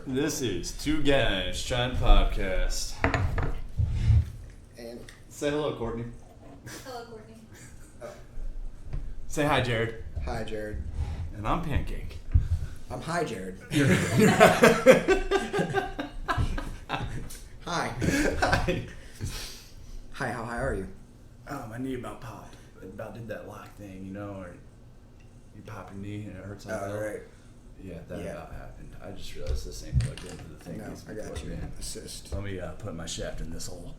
This is Two Guys Trying Podcast. And Say hello, Courtney. Hello, Courtney. Say hi, Jared. hi, Jared. And I'm Pancake. I'm hi, Jared. Hi. Hi. Hi, how high are you? My knee about popped. It about did that lock thing, you know, or you pop your knee and it hurts. Right. Yeah, that Yeah. about happened. I just realized this ain't plugged into the thing. No, Needs to I be got plugged you. in. Assist. Let me put my shaft in this hole.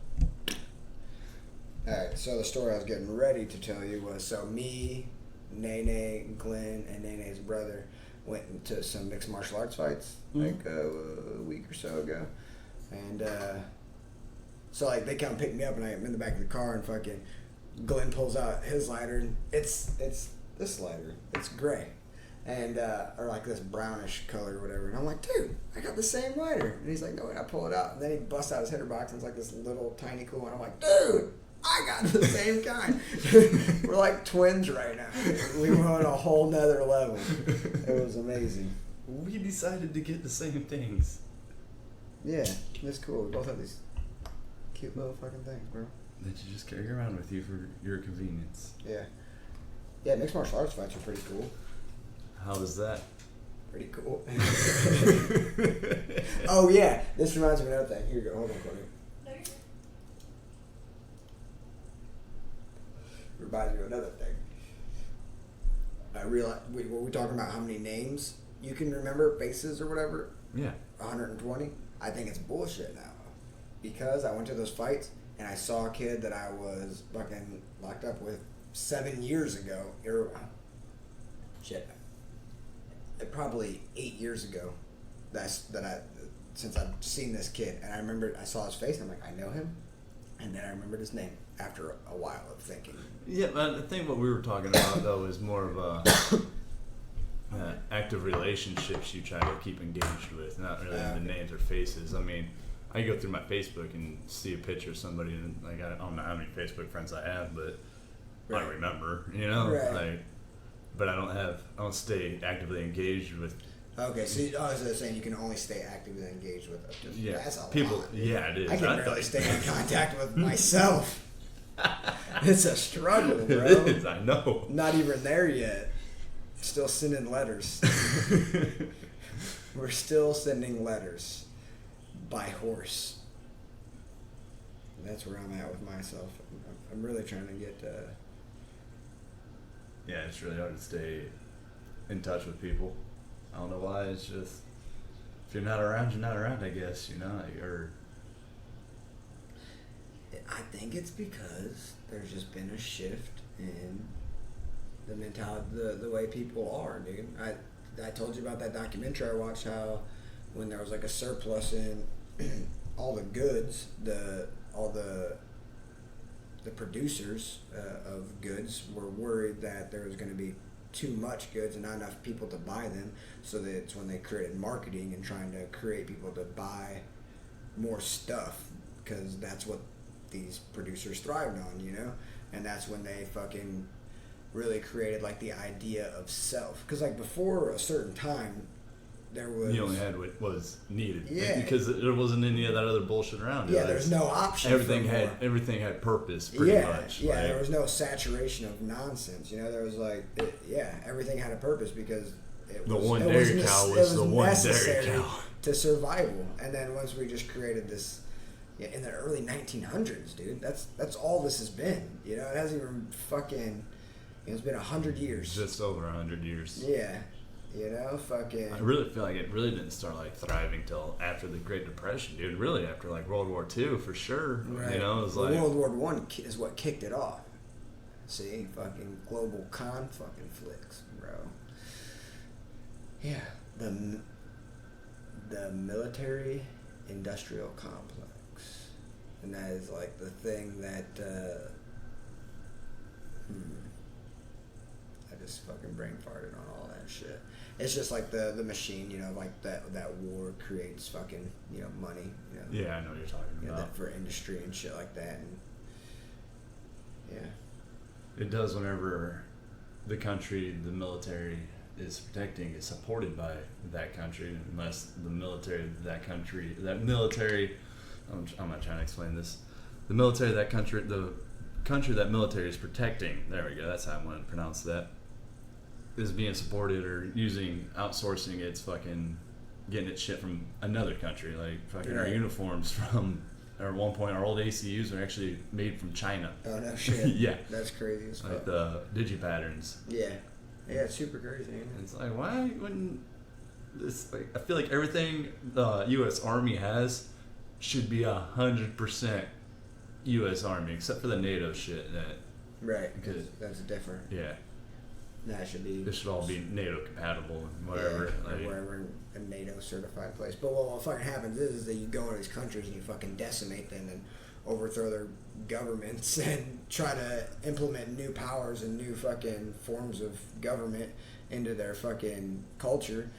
Alright, so the story I was getting ready to tell you was, so me, Nene, Glenn, and Nene's brother went into some mixed martial arts fights like a week or so ago. And so like they come pick me up and I'm in the back of the car and fucking Glenn pulls out his lighter and it's this lighter. It's gray. And or like this brownish color or whatever. And I'm like, dude, I got the same lighter. And he's like, no, and I pull it out. And then he busts out his hitter box and it's like this little tiny cool one. I'm like, dude, I got the same kind. We're like twins right now. We were on a whole nother level. It was amazing. We decided to get the same things. Yeah, it's cool. We both have these cute little fucking things, bro. That you just carry around with you for your convenience. Yeah. Yeah, mixed martial arts fights are pretty cool. How was that? Pretty cool. Oh, yeah. This reminds me of another thing. Here you go. Hold on, Courtney. Reminds me of another thing. I realized, were we talking about how many names you can remember, faces or whatever? Yeah. 120? I think it's bullshit now. Because I went to those fights and I saw a kid that I was fucking locked up with 7 years ago. Probably 8 years ago. Since I've seen this kid, and I remember I saw his face, and I'm like, I know him, and then I remembered his name after a while of thinking. Yeah, but I think what we were talking about though is more of a active relationships you try to keep engaged with, not really the names or faces. I mean, I go through my Facebook and see a picture of somebody, and like I don't know how many Facebook friends I have, but I remember, you know, like. But I don't stay actively engaged with. Okay, so I was saying you can only stay actively engaged with. Yeah, that's a people. lot. Yeah, it is. I can barely stay in contact with myself. It's a struggle, bro. It is. I know. Not even there yet. Still sending letters. We're still sending letters by horse. That's where I'm at with myself. I'm really trying to get. Yeah, it's really hard to stay in touch with people. I don't know why. It's just if you're not around, you're not around. I guess you know. I think it's because there's just been a shift in the mentality, the way people are, dude. I told you about that documentary I watched, how when there was like a surplus in all the goods, all the producers of goods were worried that there was going to be too much goods and not enough people to buy them, so that's when they created marketing and trying to create people to buy more stuff, because that's what these producers thrived on, you know. And that's when they fucking really created like the idea of self, because like before a certain time there was, you only had what was needed. Yeah. Because there wasn't any of that other bullshit around. Yeah, there's no option. Everything had purpose, pretty much. Yeah, there was no saturation of nonsense. You know, there was like, everything had a purpose because it was, the one dairy cow was the one dairy cow to survival. And then once we just created this, in the early 1900s, dude, that's all this has been. You know, it hasn't even fucking. It's been 100 years. Just over 100 years. Yeah. You know, fucking. I really feel like it really didn't start like thriving till after the Great Depression, dude. Really after like World War II for sure. Right. You know, it was like World War I is what kicked it off. See, fucking global fucking flicks, bro. Yeah, the military industrial complex, and that is like the thing that. I just fucking brain farted on all that shit. It's just like the machine, you know, like that war creates fucking, you know, money. You know, yeah, I know what you're talking about. That for industry and shit like that, and yeah. It does whenever the country, the military, is protecting is supported by that country, unless the military of that country, I'm not trying to explain this. The military of that country, the country that military is protecting, there we go, that's how I want to pronounce that, is being supported or outsourcing its fucking, getting its shit from another country. Like fucking our uniforms from, or at one point our old ACUs are actually made from China. Oh no shit. Yeah. That's crazy as fuck. Like the digi-patterns. Yeah. Yeah, it's super crazy. It's like, why wouldn't this, like, I feel like everything the U.S. Army has should be 100% U.S. Army, except for the NATO shit. Right, because that's different. Yeah. That should be. This should all be NATO compatible and whatever. Yeah, or wherever a NATO certified place. But what fucking happens is that you go into these countries and you fucking decimate them and overthrow their governments and try to implement new powers and new fucking forms of government into their fucking culture.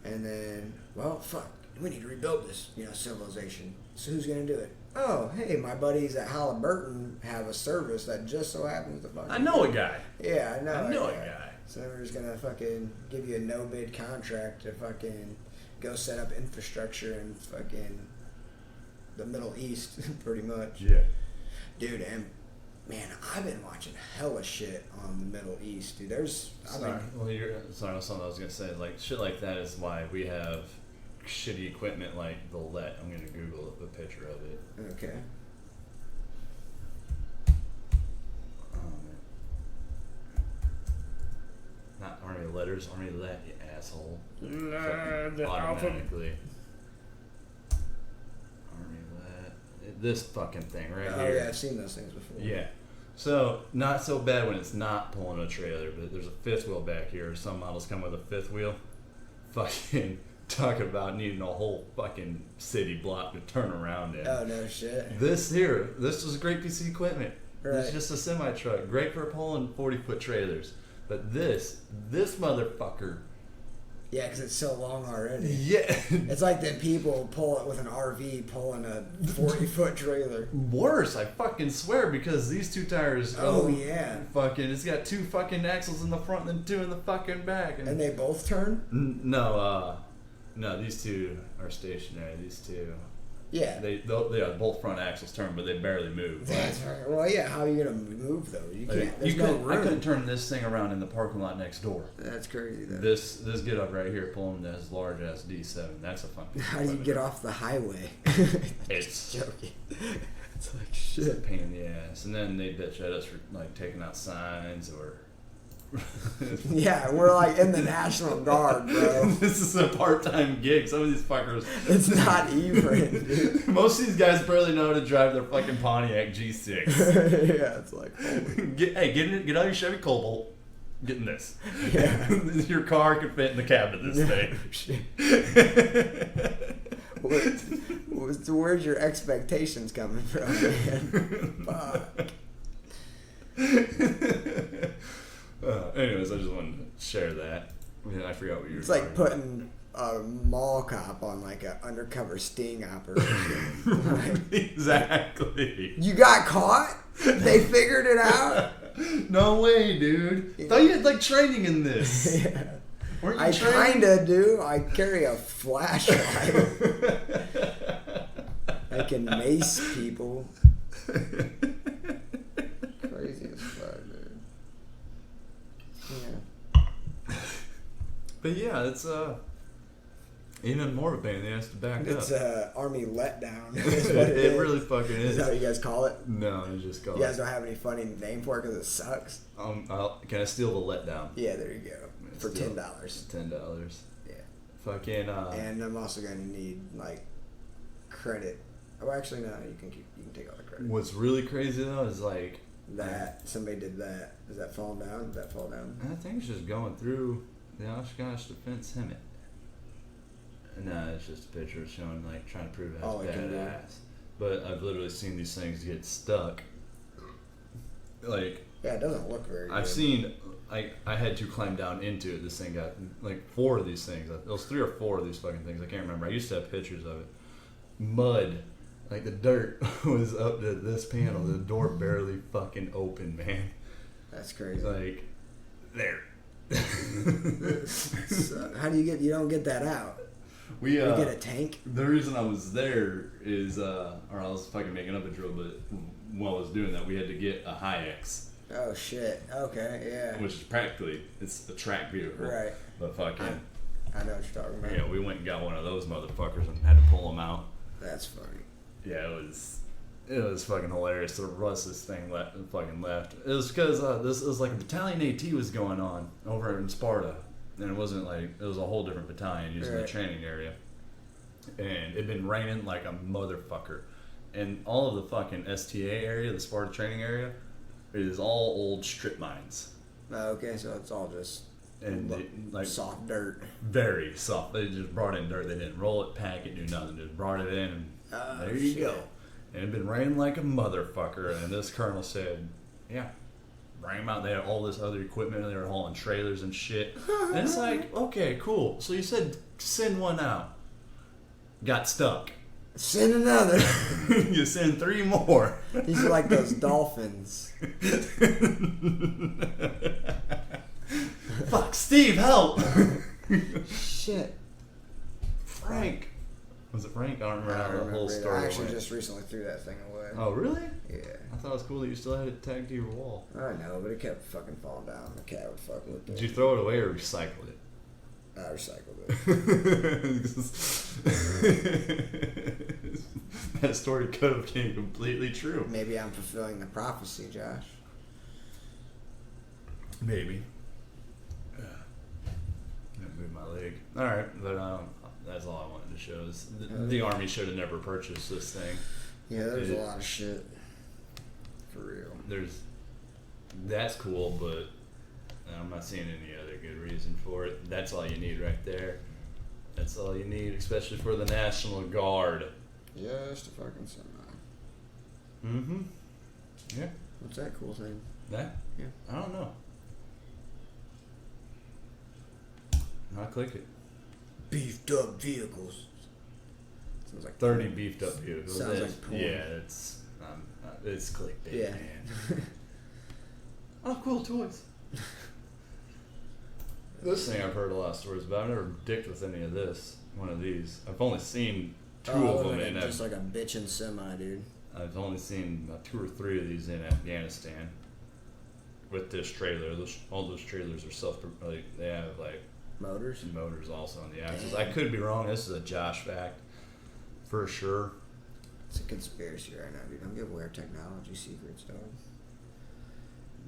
And then, well, fuck, we need to rebuild this, civilization. So who's gonna do it? Oh, hey, my buddies at Halliburton have a service that just so happens to fucking. I know a guy. Yeah, I know a guy. So we're just gonna fucking give you a no bid contract to fucking go set up infrastructure in fucking the Middle East, pretty much. Yeah. Dude, and man, I've been watching hella shit on the Middle East, dude. Sorry, something I was gonna say. Like shit like that is why we have shitty equipment like the LET. I'm gonna Google a picture of it. Okay. Not Army Letters, Army LET, you asshole. The automatically. Army LET. This fucking thing right here. Oh yeah, I've seen those things before. Yeah. So, not so bad when it's not pulling a trailer, but there's a fifth wheel back here. Some models come with a fifth wheel. Fucking talking about needing a whole fucking city block to turn around in. Oh no shit. This is a great piece of equipment. Right. It's just a semi truck, great for pulling 40-foot trailers. But this motherfucker. Yeah, because it's so long already. Yeah. It's like the people pull it with an RV pulling a 40-foot trailer. Worse, I fucking swear, because these two tires. Oh yeah. Fucking, it's got 2 fucking axles in the front and 2 in the fucking back. And they both turn? No, these two are stationary. These two. Yeah. They both front axles turn, but they barely move. That's right. Well, yeah. How are you gonna move though? You can't. Like, There's no room. I couldn't turn this thing around in the parking lot next door. That's crazy. Though. This get up right here pulling this large ass D7. That's a fun. How do you get off the highway? It's joking. It's like It's a shit. pain in the ass. And then they bitch at us for like taking out signs or. Yeah, we're like in the National Guard, bro. This is a part-time gig. Some of these fuckers. It's not even, dude. Most of these guys barely know how to drive their fucking Pontiac G6. Yeah, it's like. Get out your Chevy Cobalt. Get in this. Yeah. Your car could fit in the cab of this thing. Where's your expectations coming from, man? Fuck. Anyways, I just wanted to share that. I forgot what you were It's like talking putting a mall cop on like an undercover sting operation. Like, Exactly. you got caught? They figured it out? No way, dude. Yeah. Thought you had like training in this. Yeah. Weren't you I trained? kinda do. I carry a flashlight. I can mace people. Crazy as fuck, dude. Yeah. But yeah, it's even more of a pain in the ass to back It's up. Army letdown. Is what It really fucking Is is. that what you guys call it? No, it's just called. You guys don't have any funny name for it because it sucks? Can I steal the letdown? Yeah, there you go. For Steal. $10. $10. Yeah. Fucking. And I'm also going to need, like, credit. Oh, actually, no, you can take all the credit. What's really crazy though is like That, somebody did that. Is that falling down? Did that fall down? I think it's just going through the Oshkosh Defense Hemet. No, it's just a picture showing like trying to prove it has like in there. badass. But I've literally seen these things get stuck. Like Yeah, it doesn't look very good. I've seen, I had to climb down into it. This thing got like 4 of these things. It was 3 or 4 of these fucking things. I can't remember. I used to have pictures of it. Mud, like the dirt was up to this panel. The door barely fucking opened, man. That's crazy. Like there. So, how do you get? You don't get that out. We You get a tank. The reason I was there is, or I was fucking making up a drill, but while I was doing that, we had to get a Hi-X, Oh shit. Okay. Yeah. which is practically it's a track vehicle. Right. But fucking, I know what you're talking about. yeah, we went and got one of those motherfuckers and had to pull them out. That's funny. Yeah, it was fucking hilarious. The rust this thing fucking left. It was because this was like a battalion AT was going on over in Sparta, and it wasn't like it was a whole different battalion using the Right. training area, and it'd been raining like a motherfucker, and all of the fucking STA area, the Sparta training area, is all old strip mines, Oh, okay, so it's all just and like soft dirt. very soft. They just brought in dirt. They didn't roll it, pack it, do nothing. Just brought it in, and Oh, there you shit. go. And it'd been raining like a motherfucker. And this colonel said, "Yeah, bring them out." They had all this other equipment. They were hauling trailers and shit. And it's like, okay, cool. So you said send one out. Got stuck. Send another. You send 3 more. These are like those dolphins. Fuck, Steve, help! Shit. Frank. Was it Frank? I don't remember I how don't the whole remember either. story I actually went. just recently threw that thing away. Oh, really? Yeah. I thought it was cool that you still had it tagged to your wall. I know, but it kept fucking falling down. The cat would fuck with it. Did you throw it away or recycle it? I recycled it. That story could have been completely true. Maybe I'm fulfilling the prophecy, Josh. Maybe. Move my leg. All right, but that's all I wanted to show. Is the army should have never purchased this thing. Yeah, there's a lot of shit. For real. That's cool, but I'm not seeing any other good reason for it. That's all you need right there. That's all you need, especially for the National Guard. Just a fucking semi. Mm-hmm. Yeah. What's that cool thing? That? Yeah. I don't know. I'll click it. Beefed up vehicles. Sounds like 30 beefed up vehicles. Sounds It's- like porn. yeah, it's clickbait, Yeah. man. Oh, cool toys. This thing I've heard a lot of stories about. I've never dicked with any of this. One of these. I've only seen 2 of them, and just like a bitchin' semi, dude. I've only seen about 2 or 3 of these in Afghanistan. With this trailer, all those trailers are they have like Motors. motors also on the axles. I could be wrong. This is a Josh fact, for sure. It's a conspiracy right now, dude. Don't give away our technology secrets, dog.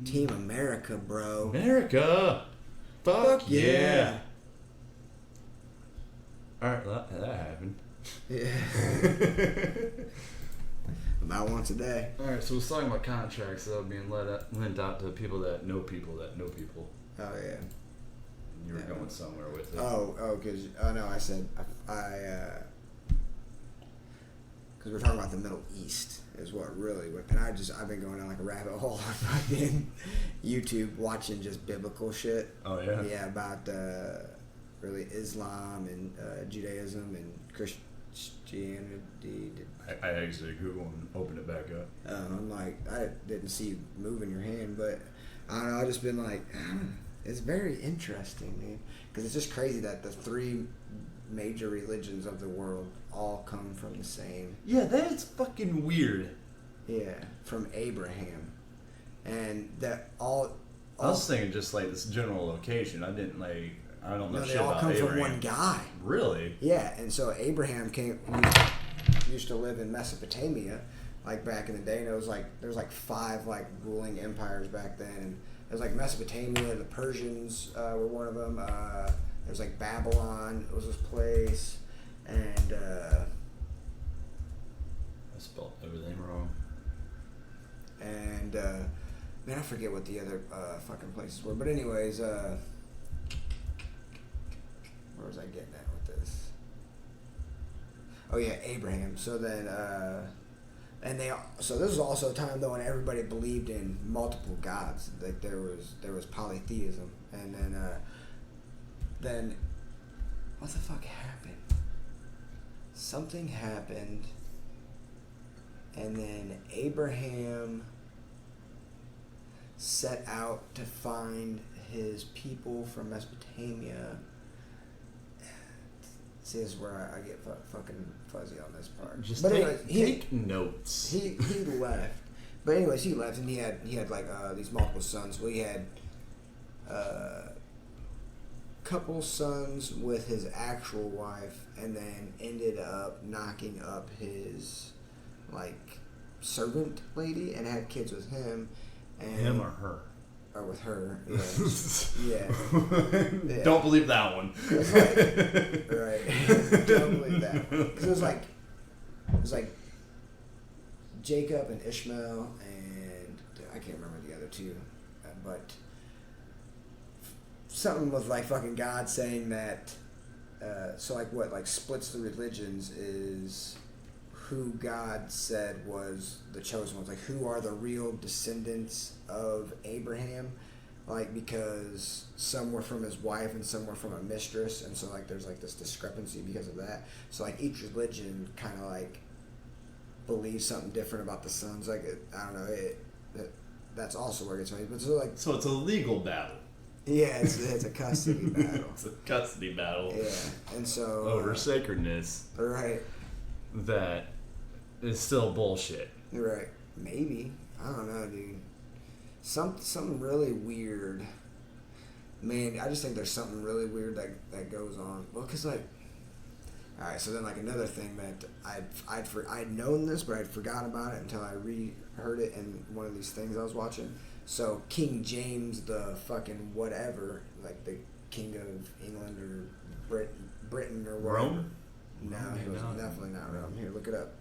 Team America, bro. America, fuck yeah! All right, that happened. Yeah. About once a day. All right, so we're talking about contracts that are being lent out to people that know people that know people. Oh yeah. You were Yeah. going somewhere with it. Because no, I said because we're talking about the Middle East is what really went, and I've been going down like a rabbit hole on fucking YouTube watching just biblical shit. Oh yeah. Yeah, about really Islam and Judaism and Christianity. I exited Google and opened it back up. I'm like, I didn't see you moving your hand, but I don't know. I've just been like, it's very interesting, man, because it's just crazy that the 3 major religions of the world all come from the same. Yeah, that is fucking weird. Yeah, from Abraham, and that all. I was thinking just like this general location. I don't know No, shit they all about come Abraham. from one guy. Really? Yeah, and so Abraham used to live in Mesopotamia, like back in the day, and there was like 5 like ruling empires back then. And it was like Mesopotamia, the Persians were one of them. There was like Babylon was this place, and I spelled everything wrong. and man, I forget what the other fucking places were. But anyways, where was I getting at with this? Oh yeah, Abraham. So then, so this was also a time though when everybody believed in multiple gods. Like there was polytheism, and then what the fuck happened? Something happened, and then Abraham set out to find his people from Mesopotamia. See, this is where I get fucking fuzzy on this part. Just but take, anyways, take notes. He left. But anyways, he left, and he had like these multiple sons. Well, he had couple sons with his actual wife, and then ended up knocking up his like servant lady and had kids with him. And Him or her? Or with her, yeah. Yeah. Don't believe that one. It's like, right. Don't believe that. Because it was like Jacob and Ishmael, and I can't remember the other two, but something with like fucking God saying that. So like what like splits the religions is who God said was the chosen ones, like who are the real descendants of Abraham, like because some were from his wife and some were from a mistress, and so like there's like this discrepancy because of that. So like each religion kind of like believes something different about the sons. Like I don't know, that's also where it gets funny. But so it's a legal battle. Yeah, it's a custody battle. It's a custody battle. Yeah, and so over sacredness. Right. That is still bullshit. Right. Maybe. I don't know, dude. Something really weird. Man, I just think there's something really weird that goes on. Well, cause like, all right. So then, like another thing that I'd known this, but I'd forgotten about it until I heard it in one of these things I was watching. So King James, the fucking whatever, like the King of England or Britain or whatever. Rome? No, he was definitely not Rome. Here, look it up.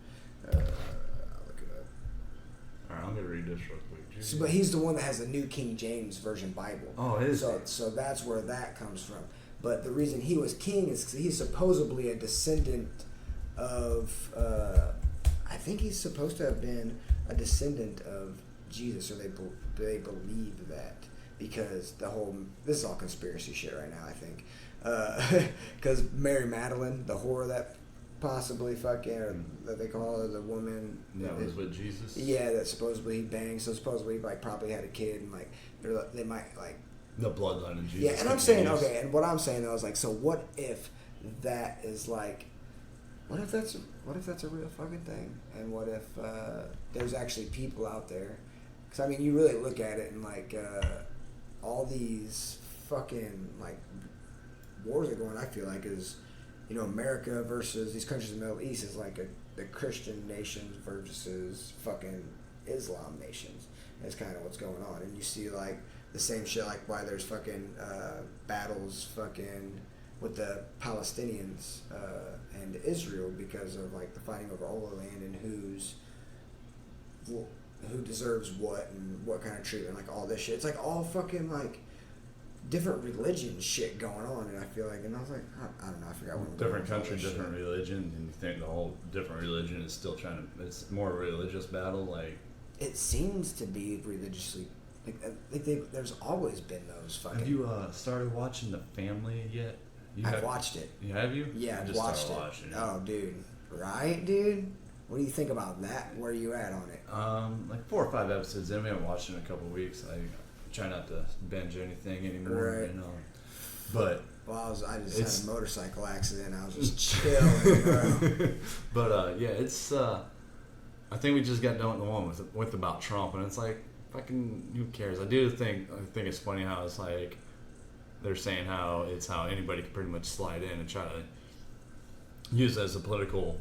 I'll look it up. Alright, I'm gonna read this real quick. So, but he's the one that has the New King James Version Bible. Oh, is it? So that's where that comes from. But the reason he was king is because he's supposedly a descendant of. I think he's supposed to have been a descendant of Jesus, or they believe that, because this is all conspiracy shit right now, I think, because Mary Magdalene, the whore that possibly fucking, or that they call her, the woman that was with Jesus, that supposedly he banged, so supposedly he like probably had a kid, and like they might like the bloodline of Jesus. Yeah, and I'm saying and what I'm saying though is like, so what if that is like, what if that's a real fucking thing, and what if there's actually people out there? Because I mean, you really look at it and like all these fucking like wars are going. I feel like is, you know, America versus these countries in the Middle East is like the Christian nations versus fucking Islam nations. That's kind of what's going on, and you see like the same shit, like why there's fucking battles fucking with the Palestinians and Israel because of like the fighting over all the land and who deserves what and what kind of treatment, like all this shit. It's like all fucking like different religion shit going on, and I feel like, and I was like, I don't know, I forgot what. Different country, different religion, and you think the whole different religion is still trying to, it's more a religious battle, like. It seems to be religiously, there's always been those fucking. Have you started watching The Family yet? I've watched it. Have you? Yeah, I've watched it. Oh, dude. Right, dude? What do you think about that? Where are you at on it? Like 4 or 5 episodes in. We haven't watched it in a couple of weeks. I try not to binge anything anymore. Right. You know. But well, I just had a motorcycle accident. I was just chilling, bro. But yeah, it's. I think we just got done with the one with about Trump, and it's like, fucking, who cares? I think it's funny how it's like they're saying how anybody can pretty much slide in and try to use it as a political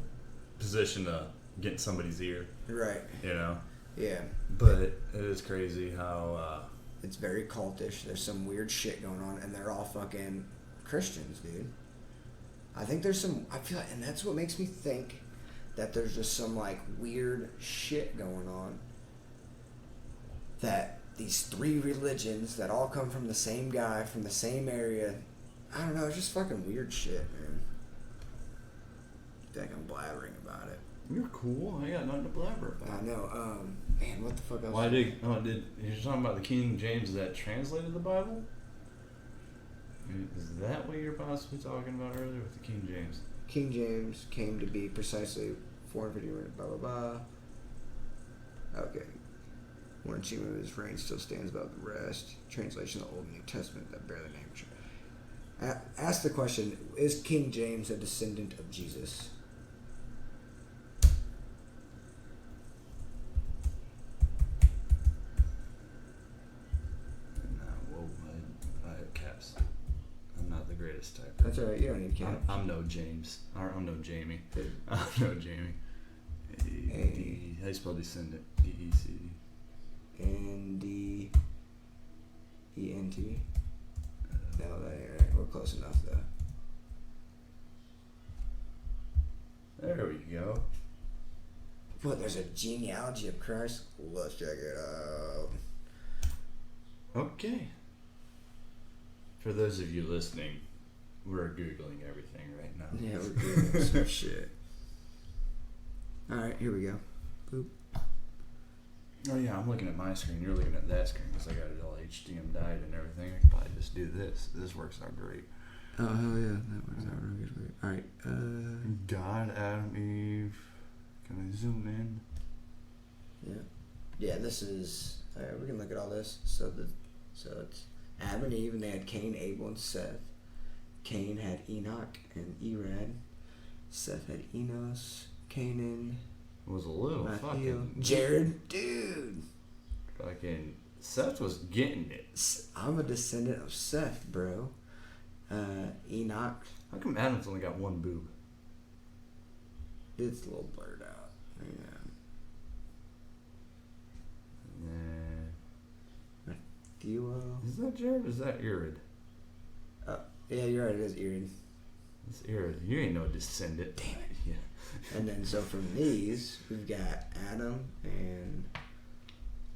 position to get in somebody's ear. Right. You know? Yeah. But it is crazy how... it's very cultish. There's some weird shit going on, and they're all fucking Christians, dude. I think there's some... I feel like... And that's what makes me think that there's just some, like, weird shit going on. That these 3 religions that all come from the same guy, from the same area... I don't know, it's just fucking weird shit, man. I feel like I'm blabbering about it. You're cool. I got nothing to blabber about. I know. Man, what the fuck else? Why did you're talking about the King James that translated the Bible? Is that what you're possibly talking about earlier with the King James? King James came to be precisely 450 blah blah blah. Okay. One achievement of his reign still stands above the rest. Translation of the Old and New Testament that bear the name. Ask the question: is King James a descendant of Jesus? Caps. I'm not the greatest typer. That's alright. You don't need caps. I'm no James. Or I'm no Jamie. Hey. I'm no Jamie. How do you spell descendant? D-E-C-D. N-D-E-N-T. No, that ain't right. We're close enough, though. There we go. What, there's a genealogy of Christ? Let's check it out. Okay. For those of you listening, we're Googling everything right now. Yeah, we're doing some shit. Alright, here we go. Boop. Oh yeah, I'm looking at my screen. You're looking at that screen because I got it all HDMI'd and everything. I could probably just do this. This works out great. Oh, hell yeah. That works out real good for you. Alright, God, Adam, Eve. Can I zoom in? yeah. Yeah, this is... Alright, we can look at all this. So it's Adam and Eve, and they had Cain, Abel, and Seth. Cain had Enoch and Irad. Seth had Enos, Canaan, It was a little Matthew, fucking... Jared. Dude! Fucking... Seth was getting it. I'm a descendant of Seth, bro. Enoch. How come Adam's only got one boob? It's a little blurred out. Yeah. Matthew. Is that Jared or is that Irid? Yeah, you're right. It is Irid. It's Irid. You ain't no descendant. Damn it. Yeah. And then so from these, we've got Adam and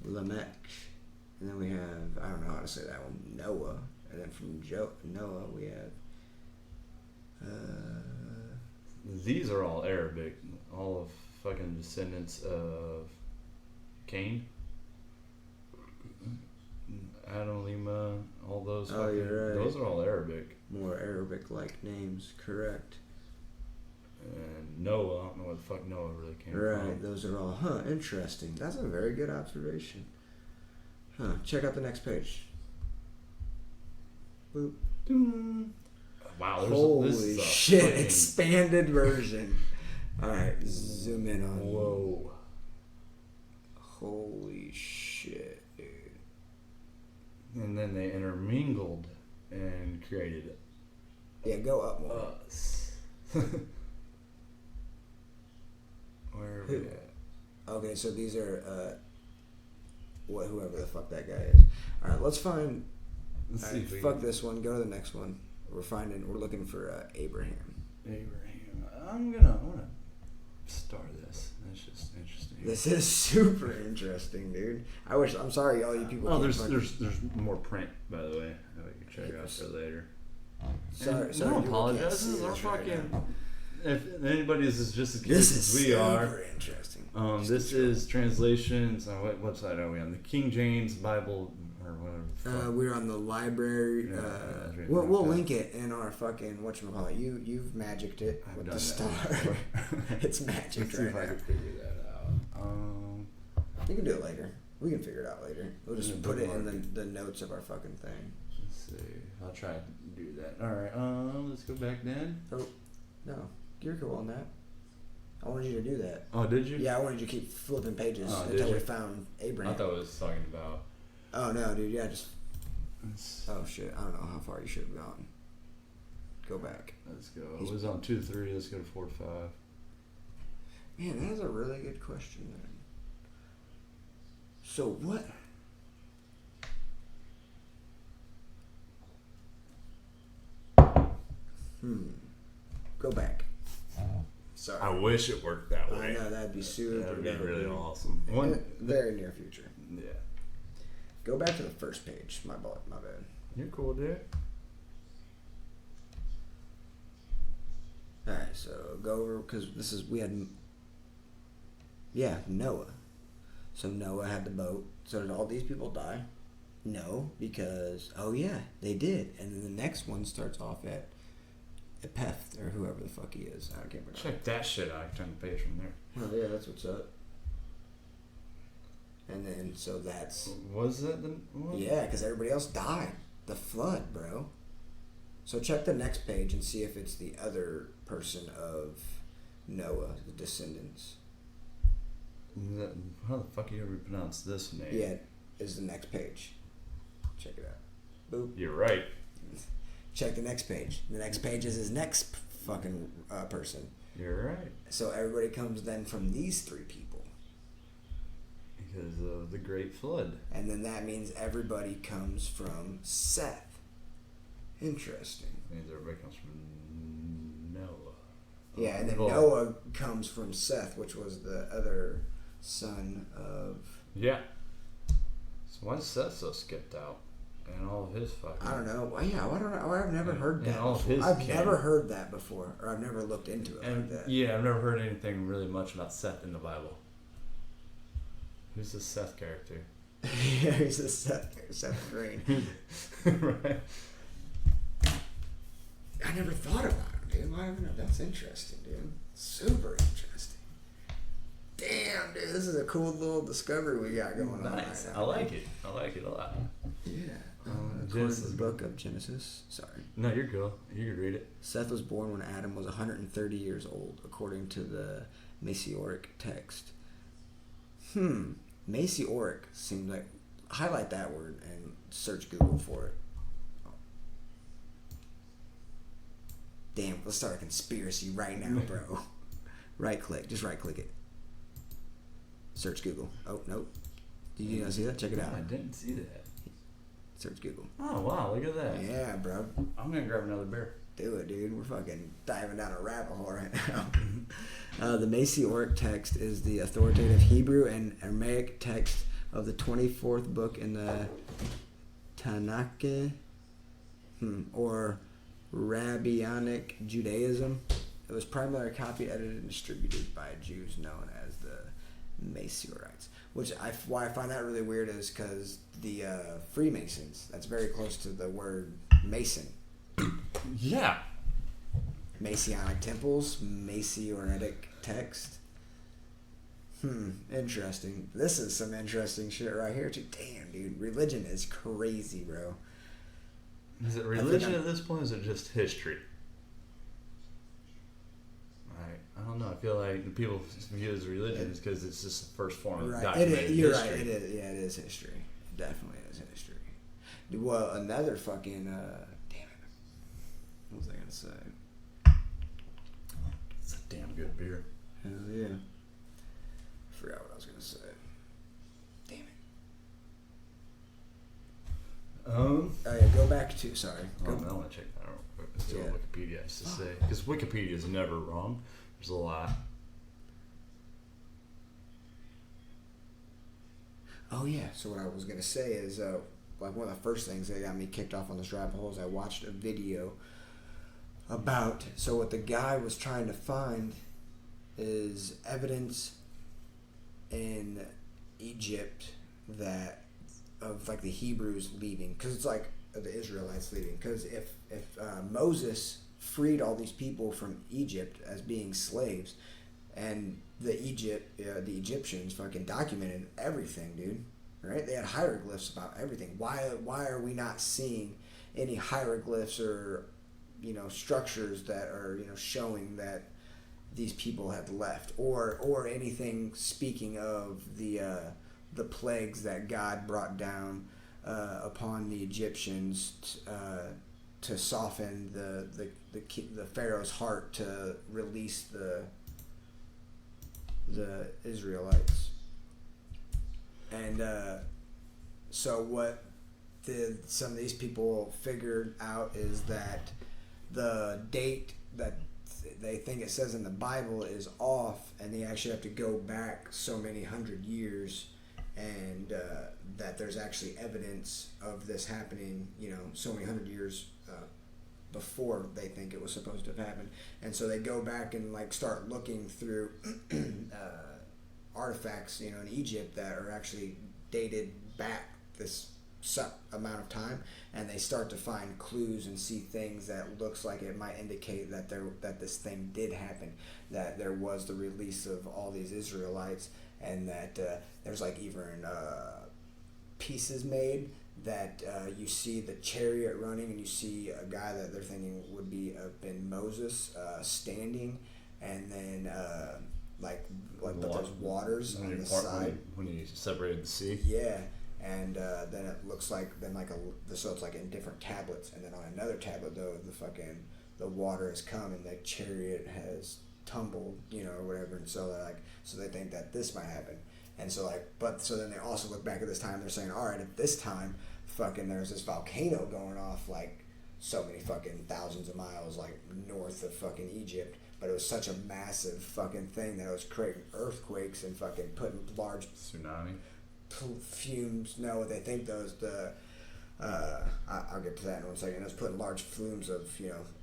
Lamech. And then we have, I don't know how to say that one, Noah. And then from Noah, we have... These are all Arabic. All of fucking descendants of Cain. Adam, Lima, all those. Oh, you're right. Those are all Arabic. More Arabic-like names, correct. And Noah, I don't know where the fuck Noah really came from. Right, those are all, interesting. That's a very good observation. Check out the next page. Boop. Wow, Holy this is a shit, fucking... expanded version. Alright, zoom in on... Whoa. Holy shit, dude. And then they intermingled and created Yeah, go up more. us. Where are we at? Okay, so these are, whoever the fuck that guy is. Alright, let's find... Let's see if we fuck this one, go to the next one. We're looking for, Abraham. Abraham. I want to start this. That's just interesting. This is super interesting, dude. I'm sorry, all you people. Oh, there's more print, by the way, that we can check out for later. Sorry, no apologizes. We're fucking. If anybody is just as good this as is we are, super interesting. this is translations. What website are we on? The King James Bible or whatever. We're on the library. We'll link it in our fucking whatchamacallit. You've magicked it with the star. It's magic. Let's see if I can figure that out. You can do it later. We can figure it out later. We'll just put it in the notes of our fucking thing. Let's see. I'll try to do that. All right. Let's go back then. Oh, no, you're cool on that. I wanted you to do that. Oh, did you? Yeah, I wanted you to keep flipping pages until we found Abraham. I thought it was talking about. Oh no, dude! Yeah, just. Oh shit! I don't know how far you should have gone. Go back. Let's go. It was on 2-3. Let's go to 4-5. Man, that is a really good question. Then. So what? Go back. Sorry. I wish it worked that way. I know that'd be super. That'd be really awesome. Very near future. Yeah. Go back to the first page. My bad. You're cool, dude. All right, so go over because we had. Yeah, Noah. So Noah had the boat. So did all these people die? No, because they did. And then the next one starts off at Epeth or whoever the fuck he is. I can't remember. Check that shit out. I can turn the page from there. Oh yeah, that's what's up. And then, so that's... Was that the one? Yeah, because everybody else died. The flood, bro. So check the next page and see if it's the other person of Noah, the descendants. How the fuck you ever pronounce this name? Yeah, is the next page. Check it out. Boop. You're right. Check the next page. The next page is his next fucking person. You're right. So everybody comes then from these three people. Because of the Great Flood. And then that means everybody comes from Seth. Interesting. Means everybody comes from Noah. Yeah, and then Well, Noah comes from Seth, which was the other son of... Yeah. So why is Seth so skipped out? And all of his fucking... I don't know. Well, yeah, I don't know. I've never heard and that all of before. his I've kin. never heard that before, or I've never looked into it And like that. yeah, I've never heard anything really much about Seth in the Bible. Who's the Seth character? Yeah, he's a Seth Green. Right. I never thought about him, dude. I don't know. That's interesting, dude. Super interesting. Damn, dude. This is a cool little discovery we got going on Nice. right I now. like it. I like it a lot. Yeah. According Genesis. to the book of Genesis. Sorry. No, you're good. You can read it. Seth was born when Adam was 130 years old, according to the Masoretic text. Masoretic seems like... Highlight that word and search Google for it. Damn, let's start a conspiracy right now, bro. Right click. Just right click it. Search Google. Oh, nope. Did you not see that? Check it out. I didn't see that. Search Google. Oh, wow. Look at that. Yeah, bro. I'm going to grab another beer. Do it, dude. We're fucking diving down a rabbit hole right now. The Masoretic text is the authoritative Hebrew and Aramaic text of the 24th book in the Tanakh, or Rabbinic Judaism. It was primarily copied, edited, and distributed by Jews known as the Masoretes. Why I find that really weird is because the Freemasons, that's very close to the word Mason. Yeah. Masonic temples, Masoretic text. Interesting. This is some interesting shit right here too. Damn, dude. Religion is crazy, bro. Is it religion at this point, or is it just history? I don't know. I feel like the people view it as religion is because it's just the first form of Right. documented You're history. right. It is. Yeah, it is history. It definitely is history. Well, another fucking... damn it. What was I going to say? It's a damn good beer. Hell yeah. Forgot what I was going to say. Damn it. Oh yeah, go back to... Sorry. I want to check that out. Let's see what Wikipedia has to say. Because Wikipedia is never wrong. There's a lot. Oh yeah. So what I was gonna say is, like one of the first things that got me kicked off on this rabbit hole is I watched a video about. So what the guy was trying to find is evidence in Egypt that of like the Hebrews leaving, because it's like the Israelites leaving. Because if Moses freed all these people from Egypt as being slaves, and the Egyptians fucking documented everything, dude. Right? They had hieroglyphs about everything. Why are we not seeing any hieroglyphs or structures that are showing that these people had left, or anything speaking of the plagues that God brought down upon the Egyptians to soften the Pharaoh's heart to release the Israelites. And so what some of these people figured out is that the date that they think it says in the Bible is off, and they actually have to go back so many hundred years, and that there's actually evidence of this happening, so many hundred years before they think it was supposed to have happened. And so they go back and start looking through artifacts, in Egypt that are actually dated back this set amount of time, and they start to find clues and see things that looks like it might indicate that this thing did happen, that there was the release of all these Israelites, and that there's like even pieces made that you see the chariot running, and you see a guy that they're thinking would been Moses standing, and then but there's waters on the side when he separated the sea. Yeah, and then it looks like so it's like in different tablets, and then on another tablet though the water has come and the chariot has tumbled, or whatever, and so they think that this might happen. And so so then they also look back at this time, they're saying, all right, at this time, there's this volcano going off like so many fucking thousands of miles like north of fucking Egypt, but it was such a massive fucking thing that it was creating earthquakes and fucking putting large tsunami fumes. No, they think I'll get to that in 1 second. It was putting large flumes of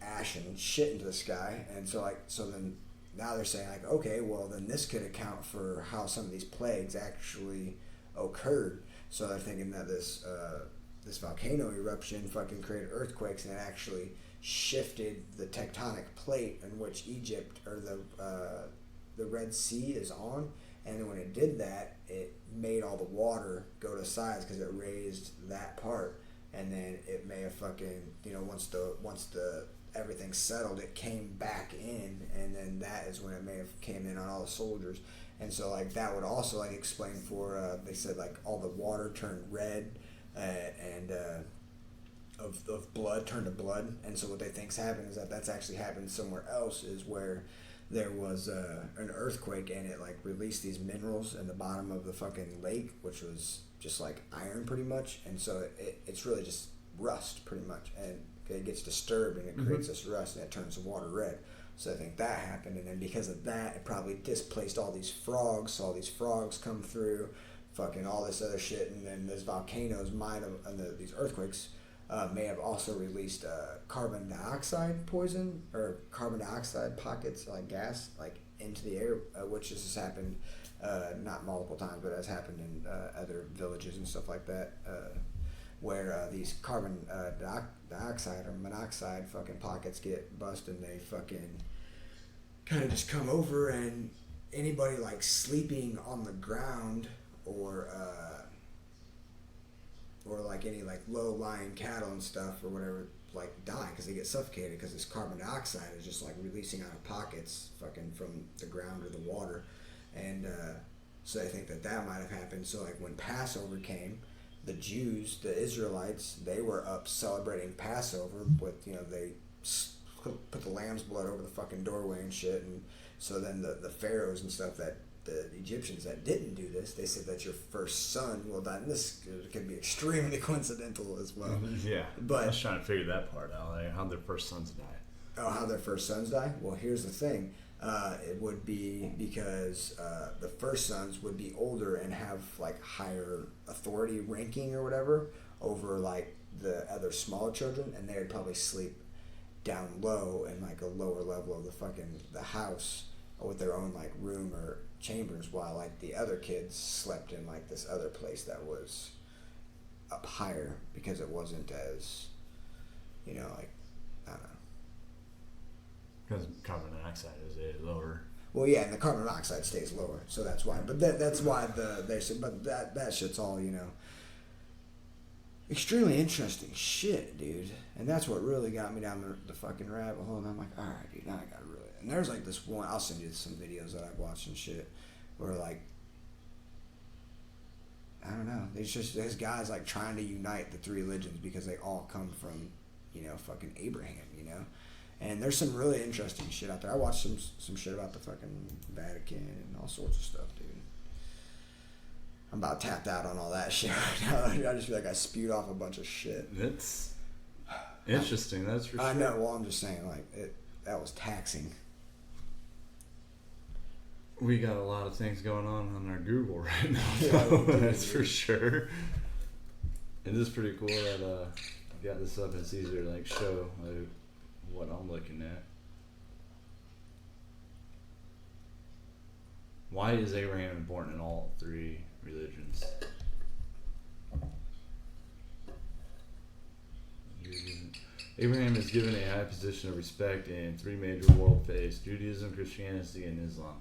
ash and shit into the sky, and so then now they're saying like, okay, well then this could account for how some of these plagues actually occurred. So they're thinking that this volcano eruption fucking created earthquakes, and it actually shifted the tectonic plate in which Egypt or the Red Sea is on, and then when it did that, it made all the water go to sides because it raised that part, and then it may have fucking once the everything settled, it came back in, and then that is when it may have came in on all the soldiers. And so that would also explain for they said all the water turned red, and of blood turned to blood. And so what they think's happened is that's actually happened somewhere else, is where there was an earthquake, and it released these minerals in the bottom of the fucking lake, which was just like iron pretty much, and so it's really just rust pretty much, and it gets disturbed and it creates this rust, and it turns the water red. So I think that happened, and then because of that, it probably displaced all these frogs. So all these frogs come through, fucking all this other shit, and then these volcanoes might have, and these earthquakes may have also released carbon dioxide poison, or carbon dioxide pockets, gas, into the air, which has happened not multiple times, but has happened in other villages and stuff like that, where these carbon dioxide or monoxide fucking pockets get busted, and they fucking kind of just come over, and anybody sleeping on the ground or any low-lying cattle and stuff or whatever die because they get suffocated, because this carbon dioxide is just releasing out of pockets fucking from the ground or the water. And so they think that might have happened. So when Passover came, the Jews, the Israelites, they were up celebrating Passover with, they put the lamb's blood over the fucking doorway and shit. And so then the pharaohs and stuff, that the Egyptians that didn't do this, they said that your first son will die. And this could be extremely coincidental as well. Yeah, but I was trying to figure that part out. How'd their first sons die? Oh, how their first sons die? Well, here's the thing. It would be because the first sons would be older and have higher authority ranking or whatever over the other smaller children, and they would probably sleep down low in a lower level of the house with their own room or chambers, while the other kids slept in this other place that was up higher, because it wasn't as I don't know. Because carbon dioxide is a lower. Well, yeah, and the carbon monoxide stays lower, so that's why. But that's why they said. But that shit's all extremely interesting shit, dude. And that's what really got me down the fucking rabbit hole. And I'm like, all right, dude, now I gotta really. And there's this one. I'll send you some videos that I've watched and shit, where I don't know. There's guys trying to unite the three religions because they all come from, fucking Abraham, And there's some really interesting shit out there. I watched some shit about the fucking Vatican and all sorts of stuff, dude. I'm about tapped out on all that shit right now. I just feel like I spewed off a bunch of shit. It's interesting, that's for sure. I know, well, I'm just saying, that was taxing. We got a lot of things going on our Google right now, Yeah, that's for sure. It is pretty cool that I got this up. It's easier to show what I'm looking at. Why is Abraham important in all three religions? Abraham is given a high position of respect in three major world faiths: Judaism, Christianity, and Islam.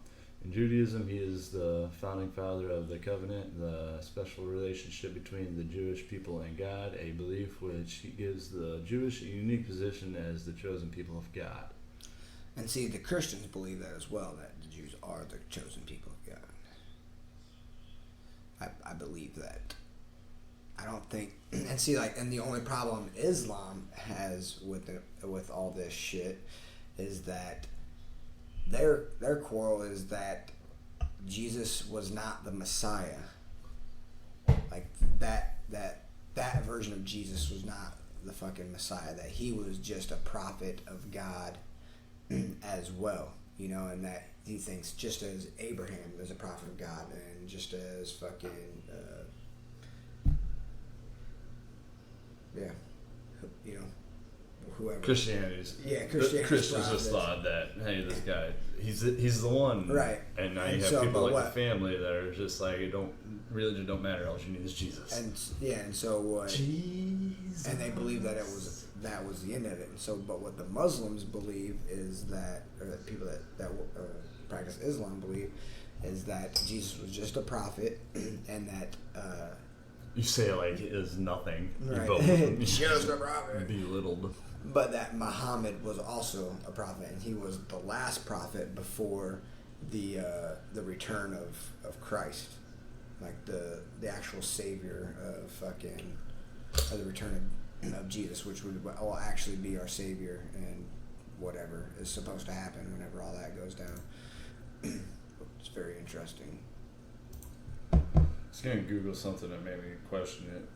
In Judaism, he is the founding father of the covenant, the special relationship between the Jewish people and God, a belief which gives the Jewish a unique position as the chosen people of God. And see, the Christians believe that as well, that the Jews are the chosen people of God. I believe that. I don't think, and see, like, and the only problem Islam has with all this shit is that their quarrel is that Jesus was not the Messiah. Like that version of Jesus was not the fucking Messiah. That he was just a prophet of God as well, you know, and that he thinks just as Abraham is a prophet of God, and just as fucking you know, whoever. Christians just thought that, hey, this guy, he's the one, right? And now you have people like the family that are just like, religion don't matter, all you need is Jesus. And so what? Jesus. And they believe that that was the end of it. And so, but what the Muslims believe is that, or the people that practice Islam believe, is that Jesus was just a prophet, and that. You say it like it is nothing. Right. Just a prophet. Belittled. But that Muhammad was also a prophet, and he was the last prophet before the return of Christ, like the actual savior of the return of Jesus, which will actually be our savior, and whatever is supposed to happen whenever all that goes down. It's very interesting. I was gonna Google something that made me question it.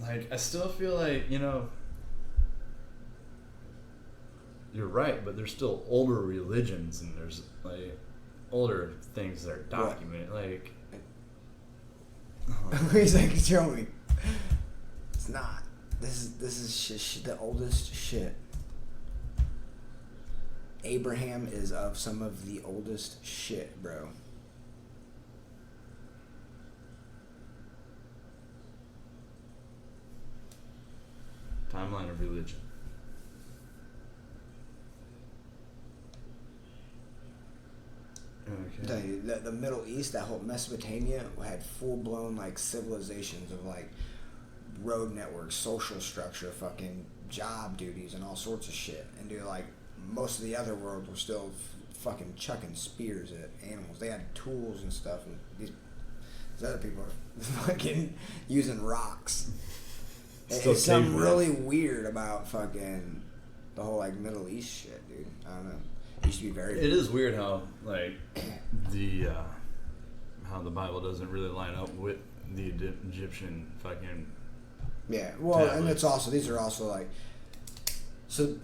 Like, I still feel like, you know, you're right, but there's still older religions, and there's like older things that are documented. What? Like, he's like, show me. It's not. This is the oldest shit. Abraham is of some of the oldest shit, bro. Timeline of religion. Okay. The Middle East, that whole Mesopotamia, had full-blown like civilizations of like road networks, social structure, fucking job duties, and all sorts of shit. And dude, like most of the other world was still fucking chucking spears at animals. They had tools and stuff, and these other people are fucking using rocks. It's something really weird about fucking the whole like Middle East shit, dude. I don't know. It used to be very. It is weird how like how the Bible doesn't really line up with the Egyptian fucking. Yeah, well, tablets. And it's also these are also like, so.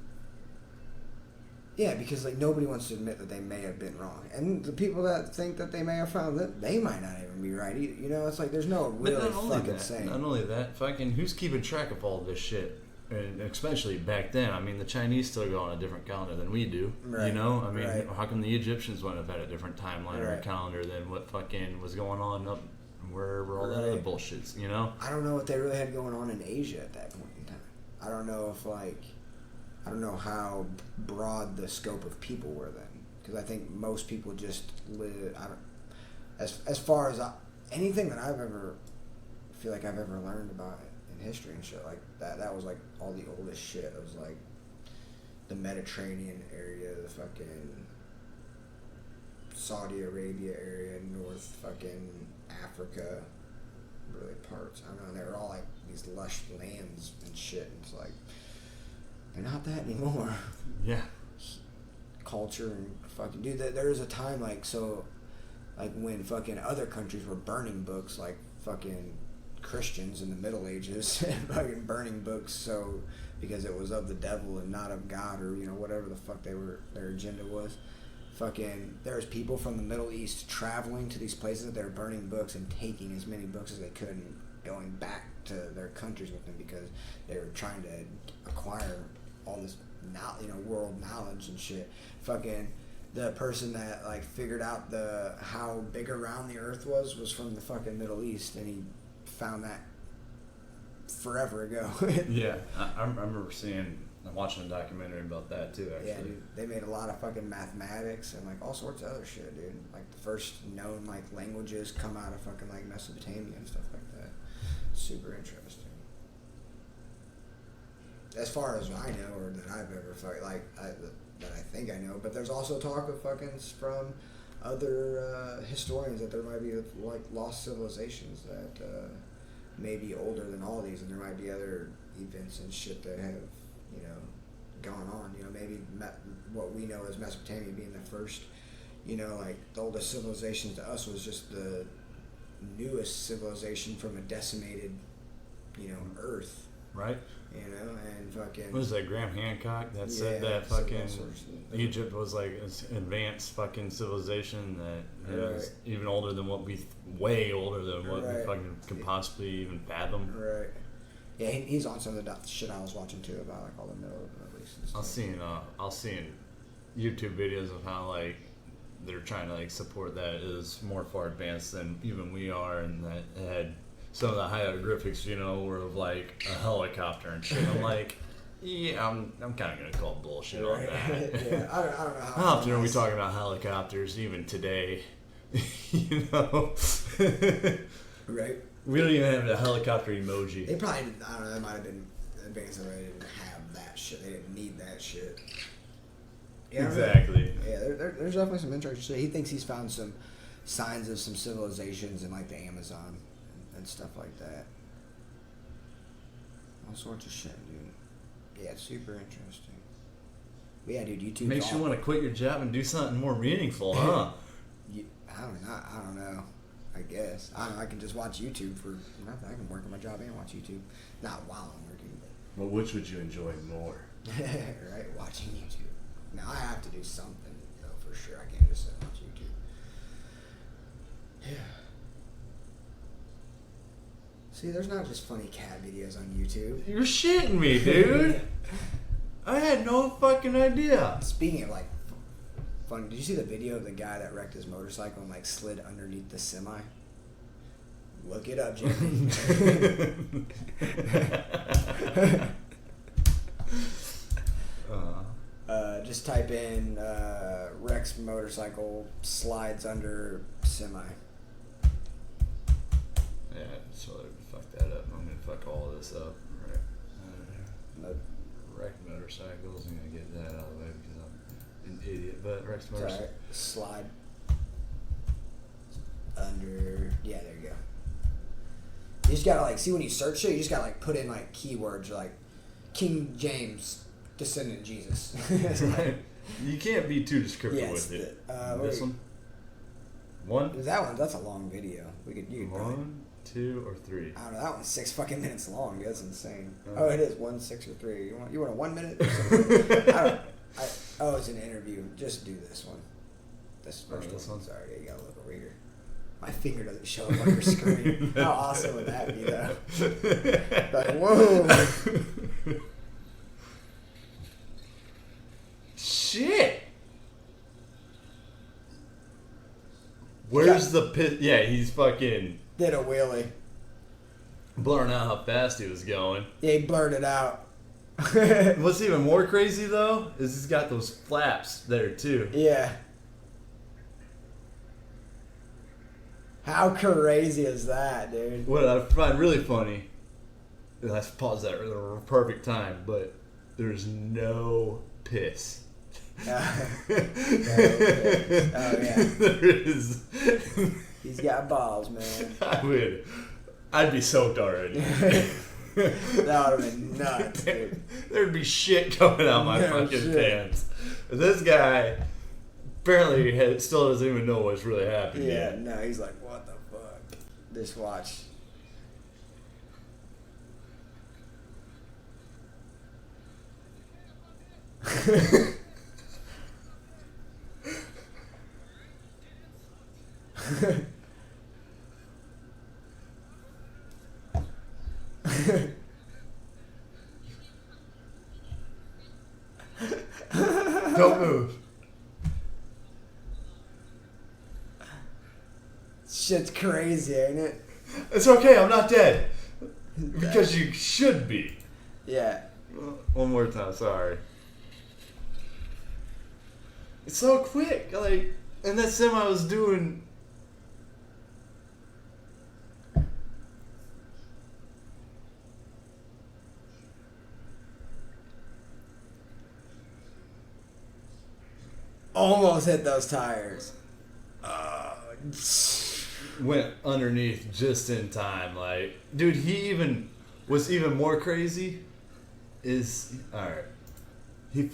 Yeah, because like nobody wants to admit that they may have been wrong, and the people that think that they may have found that they might not even be right either. You know, it's like there's no really fucking saying. Not only that, fucking who's keeping track of all this shit? And especially back then, I mean, the Chinese still go on a different calendar than we do. Right. You know, I mean, how come the Egyptians wouldn't have had a different timeline or a calendar than what fucking was going on up wherever all that other bullshit's? You know, I don't know what they really had going on in Asia at that point in time. I don't know if like. I don't know how broad the scope of people were then, because I think most people just live. As far as anything that I've ever feel like I've ever learned about in history and shit like that. That was like all the oldest shit. It was like the Mediterranean area, the fucking Saudi Arabia area, North fucking Africa, really parts. I don't know. They were all like these lush lands and shit. And it's like. They're not that anymore. Yeah. Culture and fucking dude. There was a time like when fucking other countries were burning books, like fucking Christians in the Middle Ages, fucking burning books, so because it was of the devil and not of God, or you know whatever the fuck their agenda was. Fucking there's people from the Middle East traveling to these places that they're burning books and taking as many books as they could and going back to their countries with them because they were trying to acquire all this world knowledge and shit. Fucking the person that like figured out how big around the earth was from the fucking Middle East, and he found that forever ago. Yeah, I remember watching a documentary about that too. Actually, Yeah, dude, they made a lot of fucking mathematics and like all sorts of other shit, dude. Like the first known like languages come out of fucking like Mesopotamia and stuff like that. Super interesting. As far as I know, or that I've ever that I think I know, but there's also talk of fucking from other historians that there might be like lost civilizations that may be older than all these, and there might be other events and shit that have gone on. Maybe what we know as Mesopotamia being the first, like the oldest civilization to us was just the newest civilization from a decimated, Earth. Right. And fucking. What was that, Graham Hancock that said that fucking Egypt was like an advanced fucking civilization that is even older than way older than what we fucking could possibly even fathom. Right. Yeah, he's on some of the shit I was watching too about like all the Middle East and stuff. I'll seeing YouTube videos of how like they're trying to like support that is more far advanced than even we are, and that it had some of the hieroglyphics, were of like a helicopter and shit. I'm like, yeah, I'm kind of gonna call bullshit on that. Yeah, I don't know how often are we talking about helicopters even today? Right. We don't even have a helicopter emoji. They probably didn't, I don't know, that might have been advanced and they didn't have that shit. They didn't need that shit. Yeah, Exactly. Yeah, there's definitely some interesting shit. He thinks he's found some signs of some civilizations in like the Amazon and stuff like that. All sorts of shit, dude. Yeah, it's super interesting. But yeah, dude, YouTube makes you want to quit your job and do something more meaningful, huh? I don't know. I guess. I don't know. I can just watch YouTube for nothing. I can work on my job and watch YouTube. Not while I'm working, but. Well, which would you enjoy more? Right? Watching YouTube. Now, I have to do something, though, for sure. I can't just sit and watch YouTube. Yeah. See, there's not just funny cat videos on YouTube. You're shitting me, dude. I had no fucking idea. Speaking of, like, fun, did you see the video of the guy that wrecked his motorcycle and, like, slid underneath the semi? Look it up, Jimmy. Just type in Rex motorcycle slides under semi. Yeah, so fuck that up. I'm gonna fuck all of this up. Right. Wreck motorcycles. I'm gonna get that out of the way because I'm an idiot. But Rex motorcycle. Right. Slide under. Yeah, there you go. You just gotta see when you search it. You just gotta put in keywords like King James, descendant Jesus. Right. You can't be too descriptive with it. This one. That's a long video. You could probably, 1, 2, or 3. I don't know. That one's 6 fucking minutes long. That's insane. It is 1, 6, or 3. You want a 1 minute? It's an interview. Just do this one. This first one. Sorry, you gotta look over here. My finger doesn't show up on your screen. How awesome would that be, though? Whoa. Shit. Where's the pit? Yeah, he's fucking did a wheelie. Blurring out how fast he was going. Yeah, he blurred it out. What's even more crazy though is he's got those flaps there too. Yeah. How crazy is that, dude? What I find really funny, and I pause that at the perfect time, but there's no piss. Oh yeah. There is. He's got balls, man. I'd be soaked already. That would have been nuts, dude. There'd be shit coming out my fucking pants. This guy apparently still doesn't even know what's really happening. Yeah, no, he's like, what the fuck? Just watch. Don't move. Shit's crazy, ain't it? It's okay, I'm not dead. Because you should be. Yeah. One more time, sorry. It's so quick, like, and that semi was doing. Almost hit those tires. Went underneath just in time. Like, dude, he even was even more crazy. Is alright. He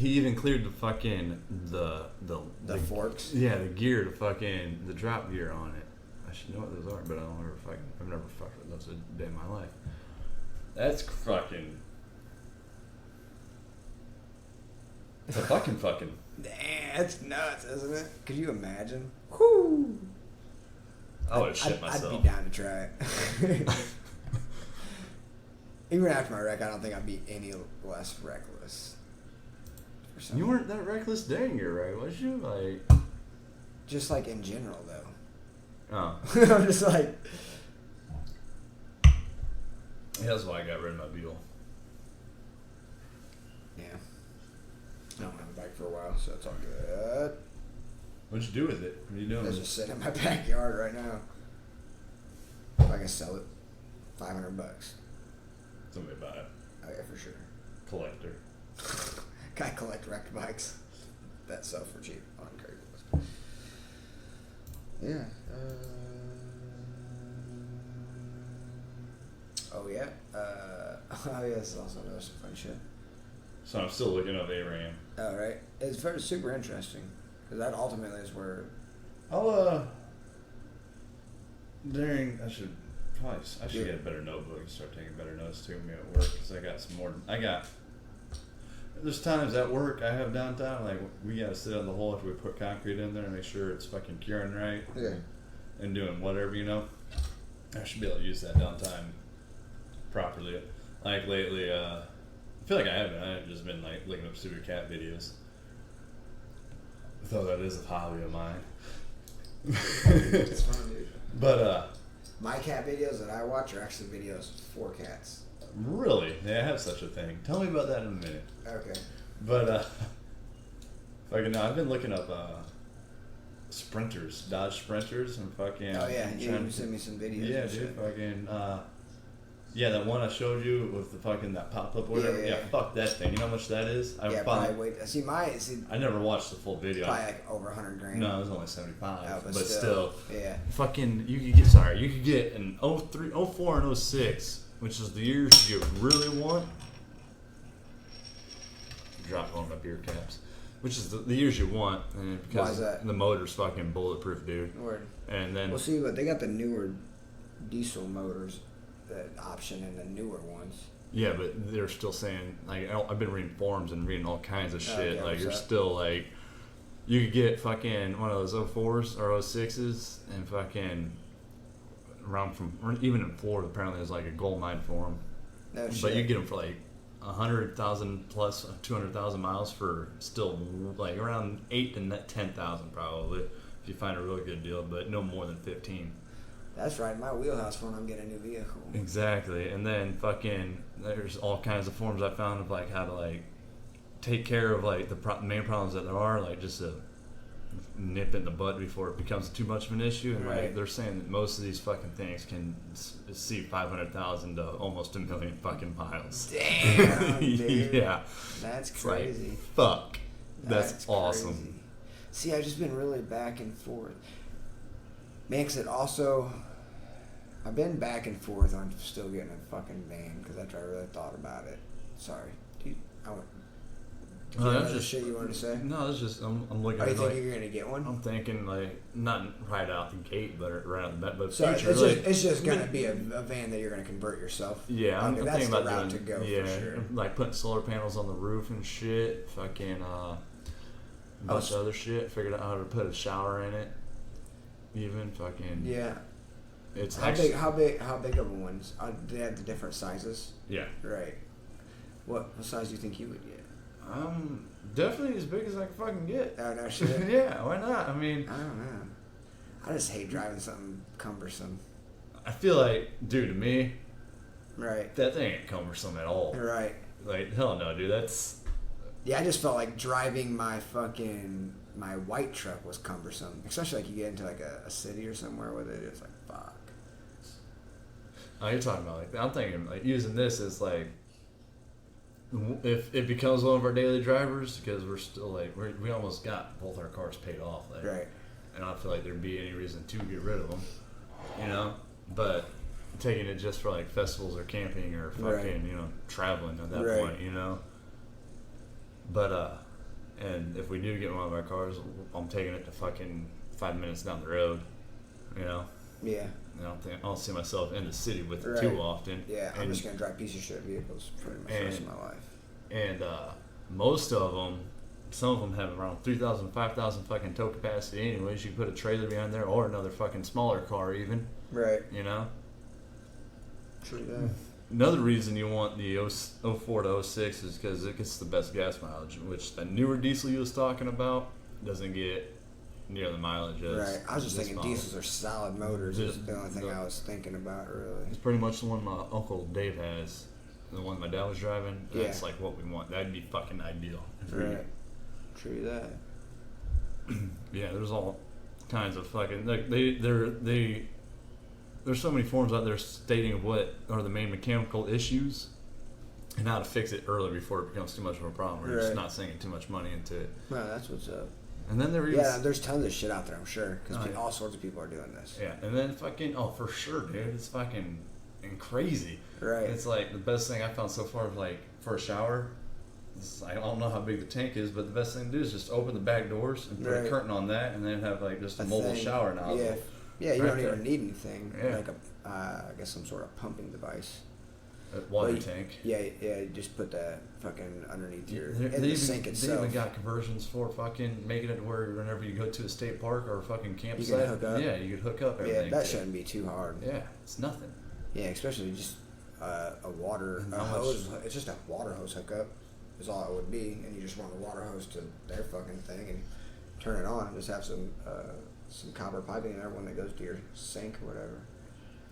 even cleared the fucking the forks. Yeah, the gear, the drop gear on it. I should know what those are, but I've never fucked with those a day in my life. That's fucking. It's a fucking. Damn, that's nuts, isn't it? Could you imagine? Whoo! I would have shit myself. I'd be down to try it. Even after my wreck, I don't think I'd be any less reckless. You weren't that reckless during your wreck, was you? Like, just like in general, though. Oh. I'm just like. Yeah, that's why I got rid of my Beetle. Yeah. I don't have a bike for a while, so it's all good. What'd you do with it? What are you doing? It's with just sitting in my backyard right now. If I can sell it, $500. Somebody buy it. Oh yeah, for sure. Collector. Guy collect wrecked bikes that sell for cheap on Craigslist. Yeah. Oh yeah. Oh yeah. This is also another some fun shit. So I'm still looking up ARAM. Oh right. It's very super interesting because that ultimately is where. I'll I should get a better notebook and start taking better notes too. Me at work because I got some more. There's times at work I have downtime, like we gotta sit on the hole after we put concrete in there and make sure it's fucking curing right. Yeah. And doing whatever, you know. I should be able to use that downtime properly. Like lately, I feel like I haven't. I've just been like looking up stupid cat videos. Though that is a hobby of mine. It's fun, dude. But my cat videos that I watch are actually videos for cats. Really? Yeah, I have such a thing. Tell me about that in a minute. Okay. But I've been looking up Sprinters, Dodge Sprinters, and fucking. Oh yeah, you sent me some videos. Yeah, dude, fucking. Yeah, that one I showed you with the fucking that pop up or whatever. Yeah, fuck that thing. You know how much that is? Probably wait. I never watched the full video. Probably like over $100,000. No, it was only 75. Oh, but still. Yeah. Fucking, you could get an 03, 04, and 06, which is the years you really want. Drop one of my beer caps. Which is the years you want, and because why is that? The motor's fucking bulletproof, dude. Word. And then. Well, see, but they got the newer diesel motors. The option in the newer ones. Yeah, but they're still saying, like, I've been reading forums and reading all kinds of shit. Okay, like, you're still like, you could get fucking one of those 04s or 06s and fucking around from, even in Florida, apparently there's like a gold mine for them. No shit. But you get them for like 100,000 plus 200,000 miles for still like around 8 to 10,000 probably if you find a really good deal, but no more than 15. That's right, my wheelhouse when I'm getting a new vehicle. Exactly, and then fucking there's all kinds of forms I found of like how to like take care of like the main problems that there are, like just to nip in the bud before it becomes too much of an issue. And right. like they're saying that most of these fucking things can see 500,000 to almost 1 million fucking miles. Damn, dude. Yeah, that's it's crazy. Like, fuck, that's awesome. Crazy. See, I've just been really back and forth. Man, 'cause it also, I've been back and forth on still getting a fucking van because after I really thought about it. Sorry, dude. That's just shit you wanted to say. No, it's just I'm looking. Are you at thinking you're gonna get one? I'm thinking like not right out the gate, but right out the bat. But so future, it's just gonna be a van that you're gonna convert yourself. Yeah, I'm that's thinking the about route doing, to go yeah, for sure. Like putting solar panels on the roof and shit. Fucking a bunch of other shit. Figured out how to put a shower in it. Even fucking yeah. It's how big of a ones? They have the different sizes. Yeah. Right. What size do you think you would get? Definitely as big as I can fucking get. Oh no shit. Yeah, why not? I mean, I don't know. I just hate driving something cumbersome. I feel like, dude, to me, Right. That thing ain't cumbersome at all. Right. Like, hell no, dude. That's... Yeah, I just felt like driving my white truck was cumbersome. Especially like you get into like a city or somewhere with it. It's like, fuck. Oh, you're talking about like... I'm thinking like using this as like... If it becomes one of our daily drivers, because we're still like... We almost got both our cars paid off. Like, Right. And I don't feel like there'd be any reason to get rid of them. You know? But taking it just for like festivals or camping or fucking, Right. you know, traveling at that Right. point, you know? But, and if we do get one of our cars, I'm taking it to fucking 5 minutes down the road, you know? Yeah. I don't see myself in the city with it Right. too often. Yeah, I'm And- just gonna drive piece of shit vehicles pretty much the rest of my life. And most of them, some of them have around 3,000, 5,000 fucking tow capacity anyways. You can put a trailer behind there or another fucking smaller car even, Right. you know? True that. Another reason you want the 04 to 06 is because it gets the best gas mileage, which the newer diesel you was talking about doesn't get near the mileage as Right. I was just this thinking model. diesels are solid motors. Is Just the only thing the- I was thinking about, really. It's pretty much the one my Uncle Dave has. The one my dad was driving. That's Yeah. like what we want. That'd be fucking ideal. If we- Right. True that. Yeah, there's all kinds of fucking like there's so many forums out there stating what are the main mechanical issues and how to fix it early before it becomes too much of a problem. We're just Right. not sinking too much money into it. No, that's what's up. And then there is Yeah, there's tons of shit out there, I'm sure, because Oh, yeah. all sorts of people are doing this. yeah, and then fucking for sure, dude, it's fucking and crazy. Right. It's like the best thing I found so far, like for a shower. I don't know how big the tank is, but the best thing to do is just open the back doors and put a Right. curtain on that, and then have like just a A mobile thing. shower nozzle. Yeah. Yeah, you Right don't there. even need anything. Yeah. Like I guess some sort of pumping device. A water Well, you- tank. Yeah, you just put that fucking underneath your They- in they the even- sink They itself. even got conversions for fucking making it where whenever you go to a state park or a fucking campsite, hook up. yeah, you could hook up Yeah, everything. that to it. shouldn't be too hard. Yeah, it's nothing. Yeah, especially just a water And a how much- hose. It's just a water hose hookup is all it would be, and you just run the water hose to their fucking thing and turn it on, and just have some copper piping in there when it goes to your sink or whatever.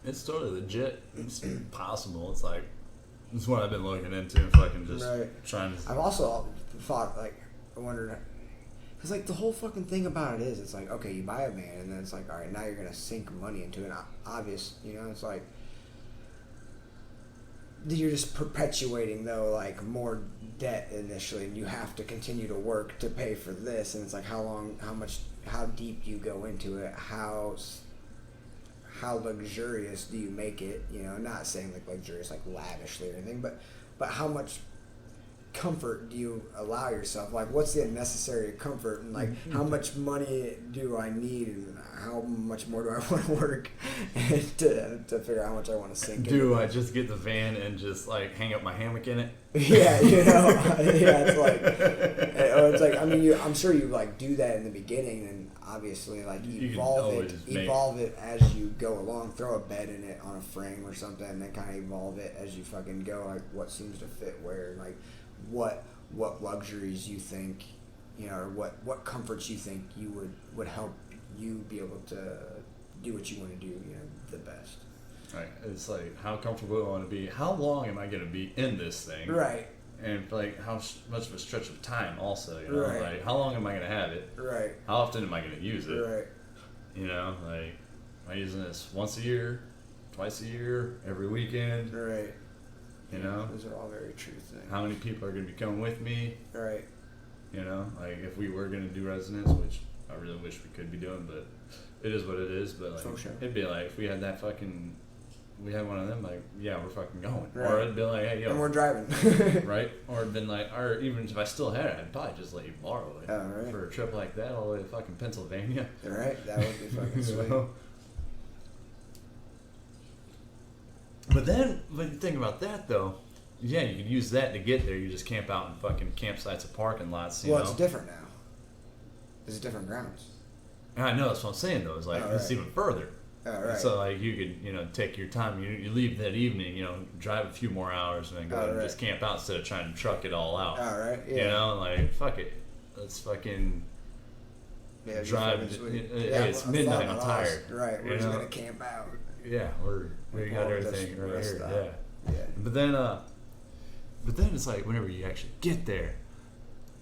It's totally legit. It's possible. It's like it's what I've been looking into and fucking just Right. trying to. I've also thought, like, I wondered, because, like, the whole fucking thing about it is, it's like, okay, you buy a van, and then it's like, all right, now you're going to sink money into it. Obvious, you know, it's like, you're just perpetuating, though, like, more debt initially, and you have to continue to work to pay for this, and it's like, how deep do you go into it, how luxurious do you make it, you know, not saying like luxurious like lavishly or anything, but how much comfort do you allow yourself, like what's the necessary comfort, and like how much money do I need, and how much more do I want to work and to figure out how much I want to sink Do into I this. just get the van and just like hang up my hammock in it? Yeah, you know, yeah, it's like, or it's like, I mean, I'm sure you like do that in the beginning, and obviously like You can evolve always it as you go along. Throw a bed in it on a frame or something, and then kind of evolve it as you fucking go. Like what seems to fit where, like what luxuries you think, you know, or what comforts you think you would help you be able to do what you want to do, you know, the best. Right. It's like how comfortable I want to be. How long am I going to be in this thing? Right. And like how much of a stretch of time also, you know, Right. like how long am I going to have it? Right. How often am I going to use it? Right. You know, like am I using this once a year, twice a year, every weekend? Right. You know, Those are all very true things. how many people are going to be coming with me? Right. You know, like if we were going to do residence, which I really wish we could be doing, but it is what it is. But like, For sure. it'd be like if we had that fucking, we had one of them, like, yeah, we're fucking going. Right. Or it'd be like, hey, yo, And we're driving. right? Or it'd been like, or even if I still had it, I'd probably just let you borrow it Oh, right. for a trip like that all the way to fucking Pennsylvania. Right? That would be fucking You sweet. know? But then, when you think about that though, yeah, you could use that to get there. You just camp out in fucking campsites and parking lots, you Well, know? it's different now. It's different grounds. And I know that's what I'm saying though. It's like Oh, it's right. even further. Oh, right. So like you could, you know, take your time. You leave that evening, you know, drive a few more hours and then go Oh, and right. just camp out instead of trying to truck it all out. All right. Yeah. You know, like fuck it, let's fucking Yeah, it'd be drive. fucking sweet. Hey, it's well, midnight. fuck, I'm lost. tired. Right. We're you just know? gonna camp out. we got All of this everything right rest here. stop. Yeah. Yeah. But then it's like whenever you actually get there,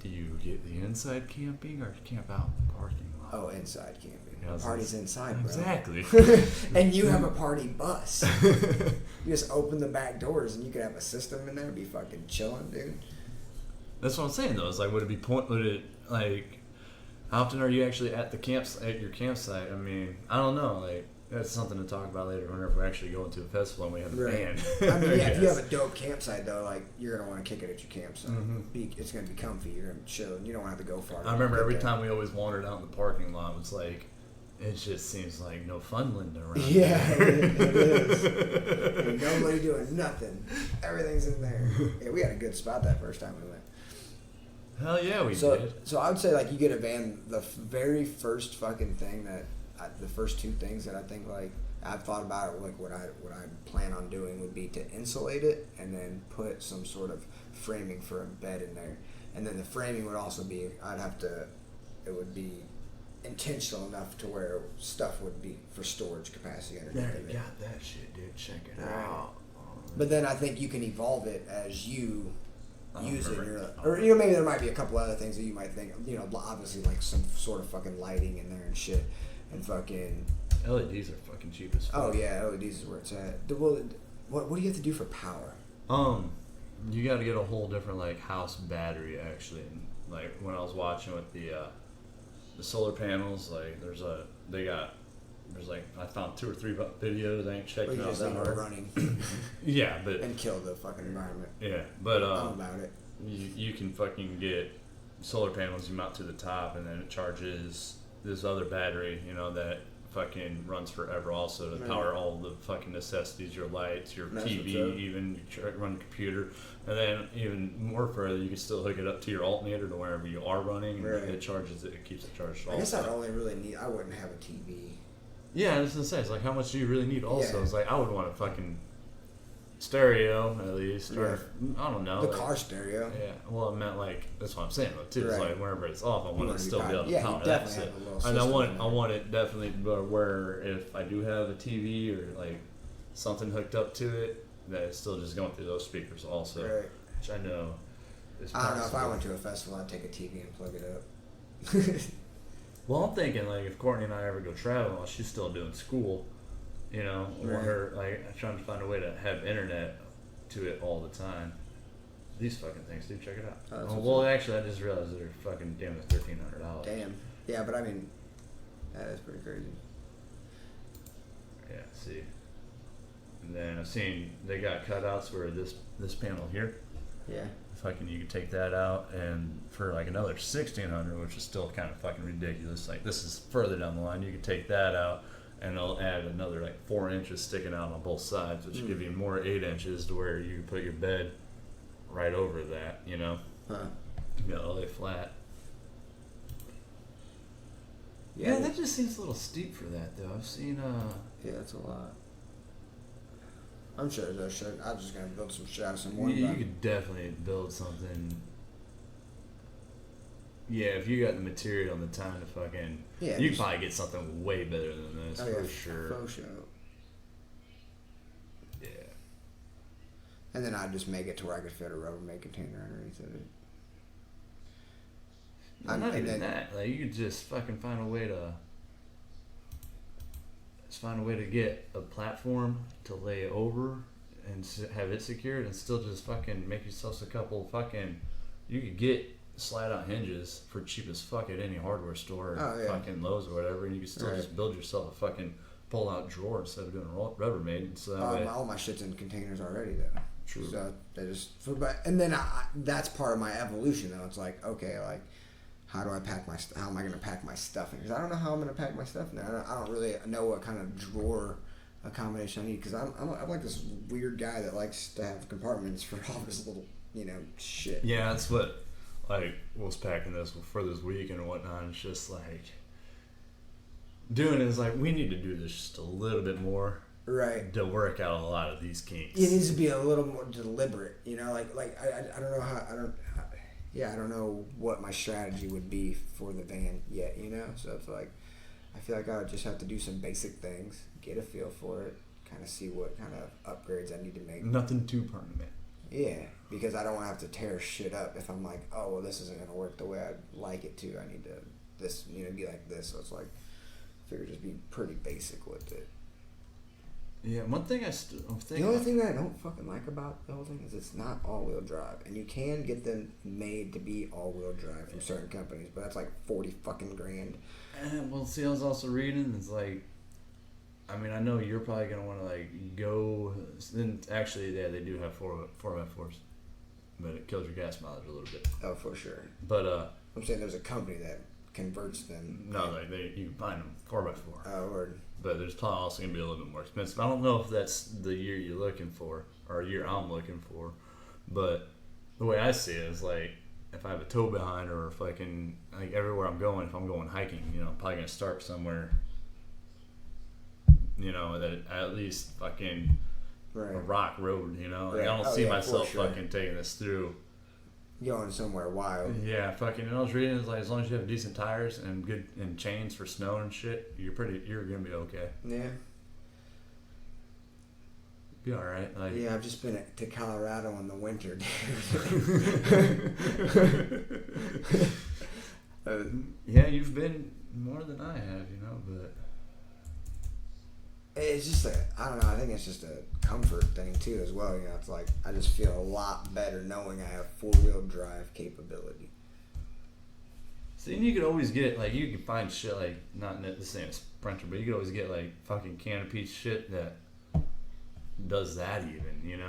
do you get the inside camping or camp out in the parking lot? Oh, inside camping. Yeah, The party's inside, bro. Exactly. And you have a party bus. You just open the back doors and you could have a system in there and be fucking chilling, dude. That's what I'm saying though. It's like, would it like, how often are you actually at your campsite? I mean, I don't know. Like, that's something to talk about later whenever we're actually going to a festival and we have a band. I mean, yeah, if you have a dope campsite though, like you're gonna want to kick it at your campsite. Mm-hmm. It's gonna be comfy. You're gonna chill. You don't have to go far. I remember every time we always wandered out in the parking lot, it was like, it just seems like no fun living around. Yeah, it is. Ain't nobody doing nothing. Everything's in there. Yeah, we had a good spot that first time we went. Hell yeah, we So, did. so I would say like you get a van. The very first fucking thing the first two things that I think like I've thought about like what I plan on doing would be to insulate it and then put some sort of framing for a bed in there, and then the framing would also be it would be intentional enough to where stuff would be for storage capacity underneath There, of it. got that shit, dude. Check it Right. out. But then I think you can evolve it as you use it. remember. Or maybe there might be a couple other things that you might think. Obviously like some sort of fucking lighting in there and shit, and fucking. LEDs are fucking cheap as fuck. Oh yeah, LEDs is where it's at. What do you have to do for power? You got to get a whole different like house battery actually. And, like when I was watching with the solar panels, like I found 2 or 3 videos. I ain't checked Well, you out just that need to hard. running Yeah, but and kill the fucking environment. yeah, but I'm about it. you can fucking get solar panels you mount to the top, and then it charges this other battery, that fucking runs forever also to Right. power all the fucking necessities, your lights, your That's TV, what's up. even run the computer, and then even more further, you can still hook it up to your alternator to wherever you are running, and Right. it charges it, keeps it charged. I guess also. I wouldn't have a TV. Yeah, I was gonna say, it's like, how much do you really need? Also, Yeah. it's like I would want a fucking stereo at least, or Yeah. I don't know, The like- car stereo. Yeah, well, I meant like that's what I'm saying though too. It's Right. like whenever it's off, I want wanna to be still be able to yeah, you power that definitely shit. have a little And I system want in I there. want it definitely where if I do have a TV or like something hooked up to it, that it's still just going through those speakers also, Right. which I know is I don't know if I possible. went to a festival, I'd take a TV and plug it up. Well, I'm thinking like if Courtney and I ever go traveling while she's still doing school, I want Right. her like trying to find a way to have internet to it all the time. These fucking things, dude, check it out. Oh, that's Oh, what's well, up. actually, I just realized they're fucking damn near $1,300. Damn. Yeah, but I mean, that is pretty crazy. Yeah, see. And then I've seen they got cutouts where this panel here, Yeah. fucking you could take that out and for like another $1,600, which is still kind of fucking ridiculous. Like this is further down the line. You could take that out and they'll add another like 4 inches sticking out on both sides, which will give you more 8 inches to where you can put your bed right over that. Huh. Lay flat. Yeah, Yeah, that just seems a little steep for that though. I've seen yeah, that's a lot. I'm sure there's shit. I'm just gonna build some shit out of some one. you could definitely build something. Yeah, if you got the material and the time to fucking, Yeah, you could just- probably get something way better than this Oh, for yeah, sure. For sure. Yeah. And then I'd just make it to where I could fit a Rubbermaid container underneath of it. Not and even then- that. Like you could just fucking find a way to. Just find a way to get a platform to lay over and have it secured, and still just fucking make yourself a couple fucking. You could get slide out hinges for cheap as fuck at any hardware store, Oh, yeah. fucking Lowe's or whatever, and you can still Right. just build yourself a fucking pull out drawer instead of doing Rubbermaid. So that way, All my shit's in containers already, though. True. So they just, and then that's part of my evolution, though. It's like, okay, like, how do I pack my? How am I gonna pack my stuff in? Because I don't know how I'm gonna pack my stuff in there. I don't really know what kind of drawer accommodation I need. Because I'm like this weird guy that likes to have compartments for all this little, shit. yeah, that's what like was packing this for this week and whatnot. It's just like doing it is like we need to do this just a little bit more Right. to work out a lot of these kinks. It needs to be a little more deliberate, like I don't know how I don't know what my strategy would be for the van yet, so it's like I feel like I would just have to do some basic things, get a feel for it, kind of see what kind of upgrades I need to make. Nothing too permanent. Yeah, because I don't want to have to tear shit up if I'm like, oh, well, this isn't going to work the way I'd like it to. I need to, be like this. So it's like, I figure just be pretty basic with it. Yeah, one thing I'm thinking... The only thing that I don't fucking like about the whole thing is it's not all-wheel drive. And you can get them made to be all-wheel drive from certain companies, but that's like 40 fucking grand. Well, see, I was also reading, it's like... I mean, I know you're probably going to want to, like, go... Then actually, yeah, they do have 4x4s. But it kills your gas mileage a little bit. Oh, for sure. But, I'm saying there's a company that converts them. No, like, you can find them 4x4. Oh, word. But there's probably also going to be a little bit more expensive. I don't know if that's the year you're looking for, or a year I'm looking for. But the way I see it is, like, if I have a tow behind or fucking... Like, everywhere I'm going, if I'm going hiking, I'm probably going to start somewhere... that at least fucking right. a rock road, Like, Right. I don't see myself sure. fucking taking this through. Going somewhere wild. Yeah, fucking. And I was reading, it's like, as long as you have decent tires and good and chains for snow and shit, you're gonna be okay. Yeah. Be all right. Like, yeah, I've just been to Colorado in the winter, dude. Yeah, you've been more than I have, but. It's just I don't know, I think it's just a comfort thing too as well, it's like I just feel a lot better knowing I have 4-wheel drive capability. See, and you could always get, like, you can find shit like, not the same Sprinter, but you could always get, like, fucking canopy shit that does that even,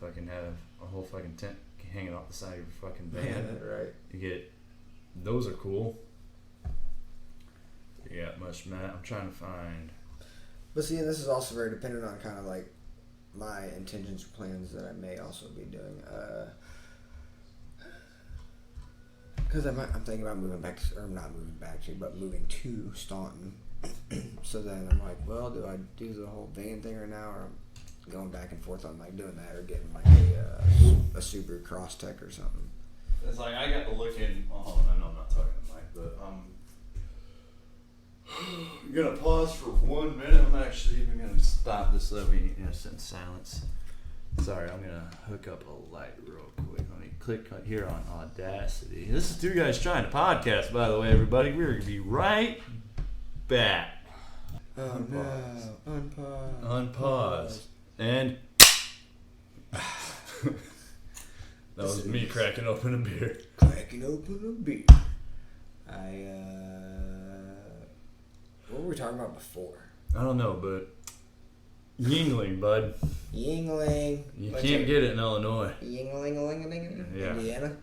fucking have a whole fucking tent hanging off the side of your fucking van. Yeah, right. You get, those are cool. You got much mat. I'm trying to find... But see, this is also very dependent on kind of like my intentions or plans that I may also be doing. Because I'm thinking about moving back to, or not moving back to, but moving to Staunton. So then I'm like, well, do I do the whole van thing right now, or I'm going back and forth on like doing that, or getting like a Subaru Crosstrek or something. It's like, I got to look in, I know I'm not talking to Mike, but I'm gonna pause for 1 minute. I'm actually even gonna stop this. Let me sit in silence. Sorry, I'm gonna hook up a light real quick. Let me click here on Audacity. This is Two Guys Trying to Podcast, by the way, everybody. We're gonna be right back. Oh no! Unpause. Unpause. And that was me cracking open a beer. Cracking open a beer. What were we talking about before? I don't know, but Yingling, bud. Yingling. You can't get it in Illinois. Yingling-a-ling-a-ling? Yeah. Indiana?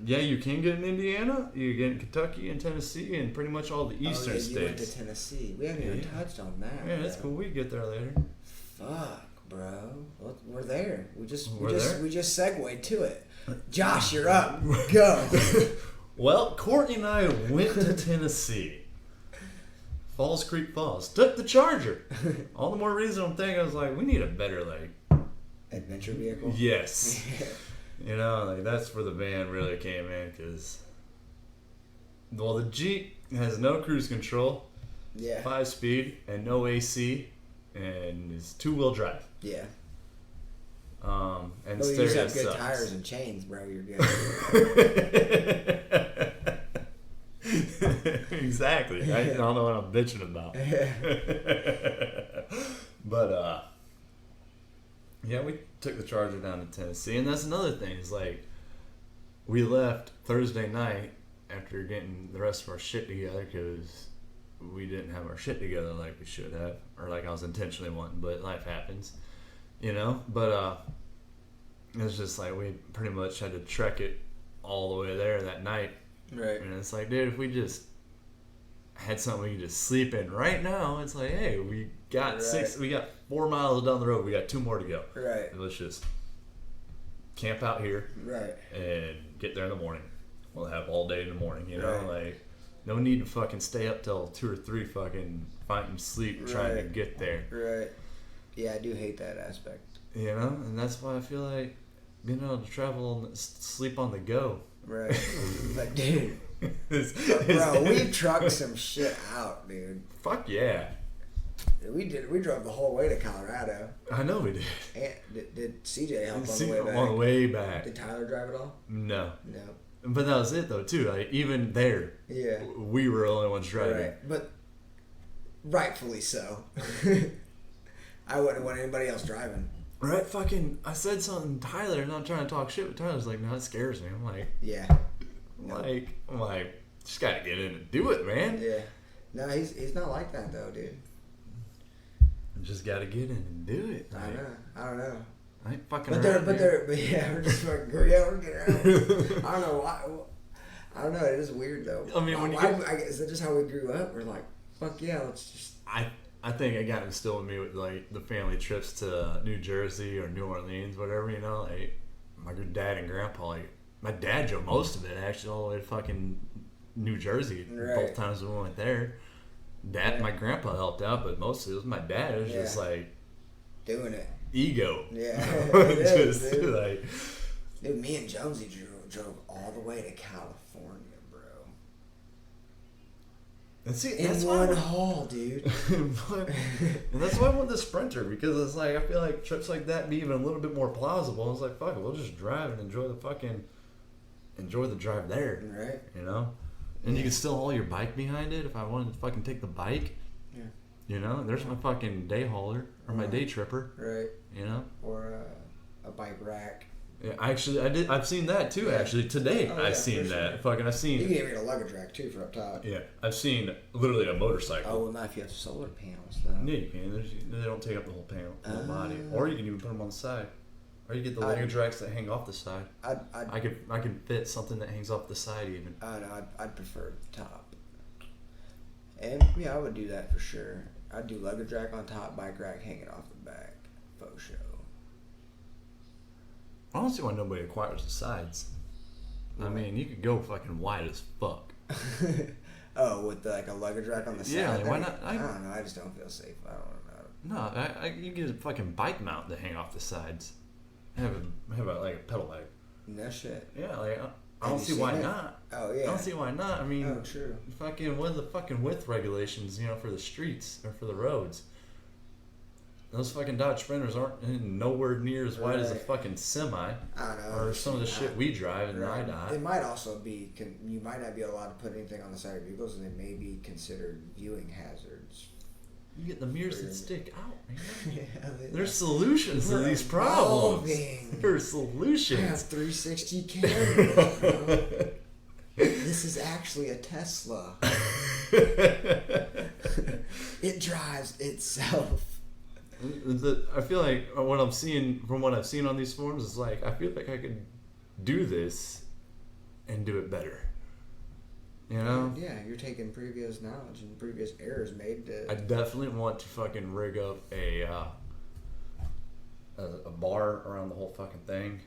Yeah, you can get in Indiana. You get in Kentucky and Tennessee and pretty much all the eastern states. You went to states. Tennessee. We haven't even touched on that. Yeah, that's cool. We can get there later. Fuck, bro. Well, we're there. We just segued to it. Josh, you're up. Go. Well, Courtney and I went to Tennessee. Falls Creek Falls. Took the Charger. All the more reason I'm thinking, I was like, we need a better, like... adventure vehicle? Yes. That's where the van really came in, because... Well, the Jeep has no cruise control. Yeah. 5-speed, and no AC, and it's 2-wheel drive. Yeah. And you just have good tires and chains, bro. You're good. Exactly. I don't know what I'm bitching about. But yeah, we took the Charger down to Tennessee, and that's another thing. Is like we left Thursday night after getting the rest of our shit together because we didn't have our shit together like we should have, or like I was intentionally wanting. But life happens, But it's just like we pretty much had to trek it all the way there that night. Right. And it's like, dude, if we just had something we could just sleep in right now, it's like, hey, we got 4 miles down the road, we got 2 more to go. Right. And let's just camp out here. Right. And get there in the morning. We'll have all day in the morning, Right. Like, no need to fucking stay up till 2 or 3 fucking fighting sleep trying to get there. Right. Yeah, I do hate that aspect. And that's why I feel like being able to travel and sleep on the go. Right. But dude, bro, we've trucked some shit out, dude. Fuck yeah. We drove the whole way to Colorado. I know we did. And did CJ help on the way back? On the way back. Did Tyler drive it all? No. No. But that was it though too. Like even there, Yeah. we were the only ones driving. Right. But rightfully so. I wouldn't want anybody else driving. Right? Fucking, I said something to Tyler, not trying to talk shit, but Tyler's like, no, it scares me. I'm like, Yeah. I'm like, just gotta get in and do it, man. Yeah. No, he's not like that though, dude. Just gotta get in and do it. I know. I don't know. I ain't fucking But around. yeah, we're just fucking we're getting around. I don't know why. I don't know. It is weird though. I mean, is that just how we grew up? We're like, fuck yeah, let's just. I think it got instilled in me with like the family trips to New Jersey or New Orleans, whatever, you know. Like my dad and grandpa, like my dad drove most of it actually all the way to fucking New Jersey. Right. Both times we went there. My grandpa helped out, but mostly it was my dad. It was just like doing it. Ego. Yeah. Just dude. Like, dude, me and Jonesy drove all the way to California, bro. and see, In that's one why haul, dude. and that's why I want the Sprinter, because it's like I feel like trips like that be even a little bit more plausible. It's like, fuck it, we'll just drive and enjoy the drive there. Right. You know? And you can still haul your bike behind it if I wanted to fucking take the bike. Yeah. You know? There's my fucking day hauler or my day tripper. Right. You know? Or a bike rack. Yeah, I've seen that too, actually. Today I've seen that. Sure. Fucking I've seen You can even get a luggage rack too for up top. Yeah. I've seen literally a motorcycle. Oh, well, not if you have solar panels though. Yeah, you can. They don't take up the whole panel, the whole body. Or you can even put them on the side. Or you get the luggage racks that hang off the side. I can fit something that hangs off the side even. I don't know. I'd prefer the top. And yeah, I would do that for sure. I'd do luggage rack on top, bike rack hanging off the back. Faux show. I don't see why nobody acquires the sides. I mean, you could go fucking wide as fuck. Oh, with like a luggage rack on the side? Yeah, why not? I don't know. I just don't feel safe. I don't know. No, you get a fucking bike mount to hang off the sides. Have a like a pedal bike. No shit. Yeah, like I Have don't you see seen why it? not. Oh, yeah. I don't see why not. I mean, Oh, true. Fucking what are the fucking width regulations, you know, for the streets or for the roads? Those fucking Dodge Sprinters aren't nowhere near as wide as a Right. fucking semi. I don't know. Or some of the shit we drive in the Right. IDOT. It might also be, you might not be allowed to put anything on the side of vehicles, and they may be considered viewing hazards. You get the mirrors that stick out, man. Yeah, There's solutions to We're these problems. evolving. There's I have solutions. 360 cameras, bro. This is actually a Tesla. It drives itself. I feel like what I'm seeing from what I've seen on these forums is like I feel like I could do this and do it better. You know? Yeah, you're taking previous knowledge and previous errors made to. I definitely want to fucking rig up a bar around the whole fucking thing,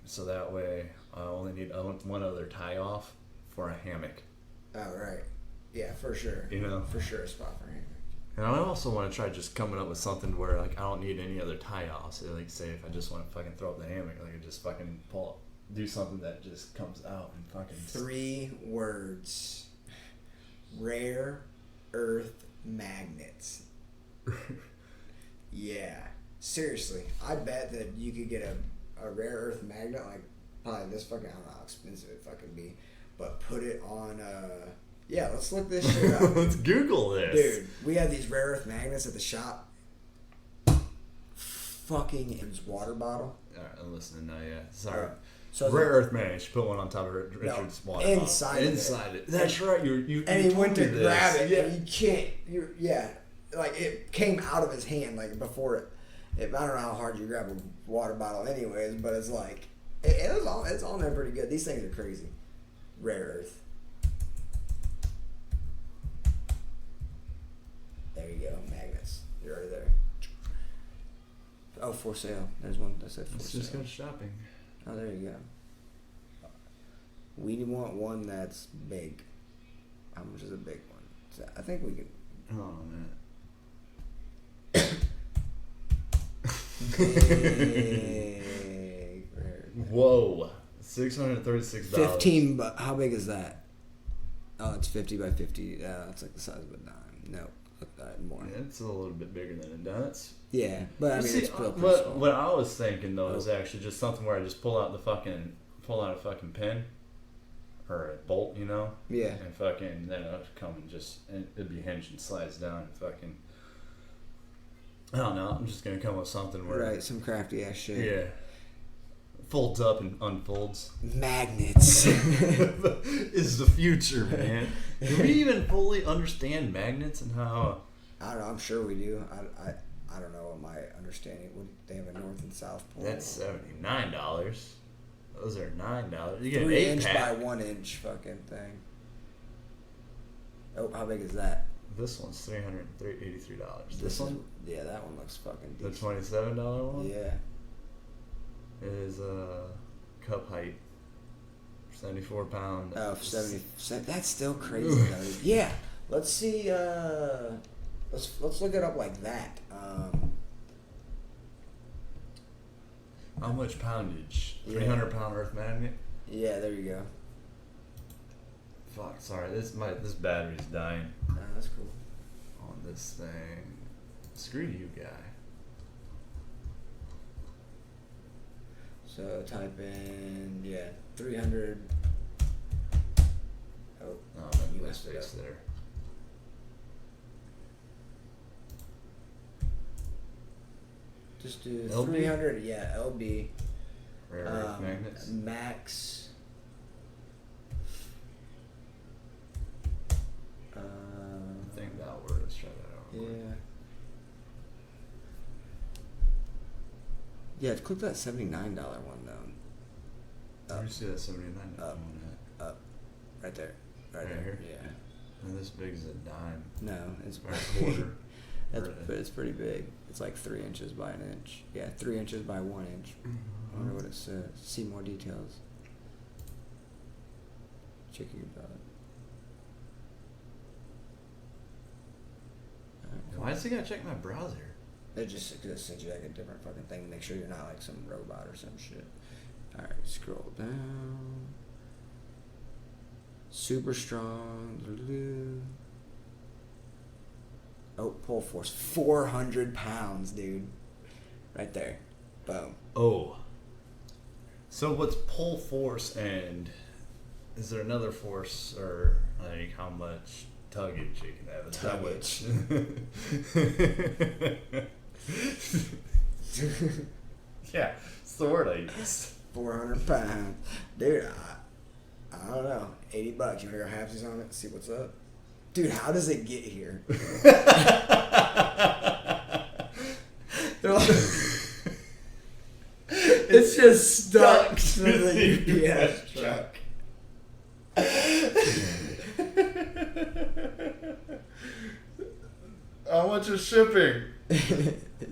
so that way I only need one other tie off for a hammock. Oh, right. Yeah, for sure. You know? For sure, a spot for him. And I also want to try just coming up with something where like I don't need any other tie offs. So, like say if I just want to fucking throw up the hammock, like I just fucking do something that just comes out and fucking. 3 words. Rare earth magnets. Yeah. Seriously. I bet that you could get a rare earth magnet, like probably this fucking, I don't know how expensive it fucking be, but put it on yeah, let's look this shit up. Let's Google this. Dude, we have these rare earth magnets at the shop. Fucking his water bottle. Alright, I'm listening now, yeah. Sorry. So Rare Earth Man, you should put one on top of Richard's water bottle. inside it. That's right. You And he told went me to this. grab it, Yeah. and you can't. Like it came out of his hand, like before it. I don't know how hard you grab a water bottle, anyways, but it's like it's on there pretty good. These things are crazy. Rare earth. There you go, magnets. You're already there. Oh, for sale. There's one that said for Let's sale. just go shopping. Oh, there you go. We want one that's big. How much is a big one? So I think we could. Oh man. Big. Whoa. $636. 15. But how big is that? Oh, it's 50 by 50. It's like the size of a dime. No. more. Yeah, it's a little bit bigger than a donuts. Yeah, but I mean, See, it's still pretty what small. what I was thinking though is actually just something where I just pull out a fucking pin or a bolt, you know, Yeah. and fucking then it'll come and it'd be hinged and slides down and fucking. I don't know. I'm just gonna come with something where Right, some crafty ass shit. yeah, folds up and unfolds. Magnets. Is the future, man. Do we even fully understand magnets and how? I don't know. I'm sure we do. I don't know what my understanding. Would they have a north and south pole? That's $79. Those are $9. You get an 3 8 inch pack. by 1 inch fucking thing. Oh, how big is that? This one's $383. This is- one, Yeah, that one looks fucking the decent. $27 one, Yeah. is cup height, 74 pound. Oh, 70. That's still crazy though. Yeah. Let's see. Let's look it up like that. How much poundage? Yeah. 300 pound earth magnet. Yeah, there you go. Fuck, sorry. This battery's dying That's cool. on this thing. Screw you, guy. So type in 300. Oh, Oh, I you made a messed it space up. there. Just do LB? 300. Yeah, LB. Rare earth magnets. Max. I think that word. Let's try that out. Yeah. Yeah, click that $79 one though. Where do you see that 79 Up. on Up. Right there. Right there. here? Yeah. that? And this big as a dime. No, it's Or a quarter. but it's pretty big. It's like 3 inches by an inch. Yeah, 3 inches by 1 inch. I wonder what it says. See more details. Check your belt. Why does he gotta check my browser? It just sends you like a different fucking thing. Make sure you're not like some robot or some shit. Alright, scroll down. Super strong. Oh, pull force. 400 pounds, dude. Right there. Boom. Oh. So what's pull force and is there another force or like how much tuggage you can have? Is that what- Yeah, it's the word I use. 400 pounds. Dude, I don't know. $80. You want to go halfsies on it? See what's up? Dude, how does it get here? They're like, it's just stuck to the UPS truck. How much is shipping?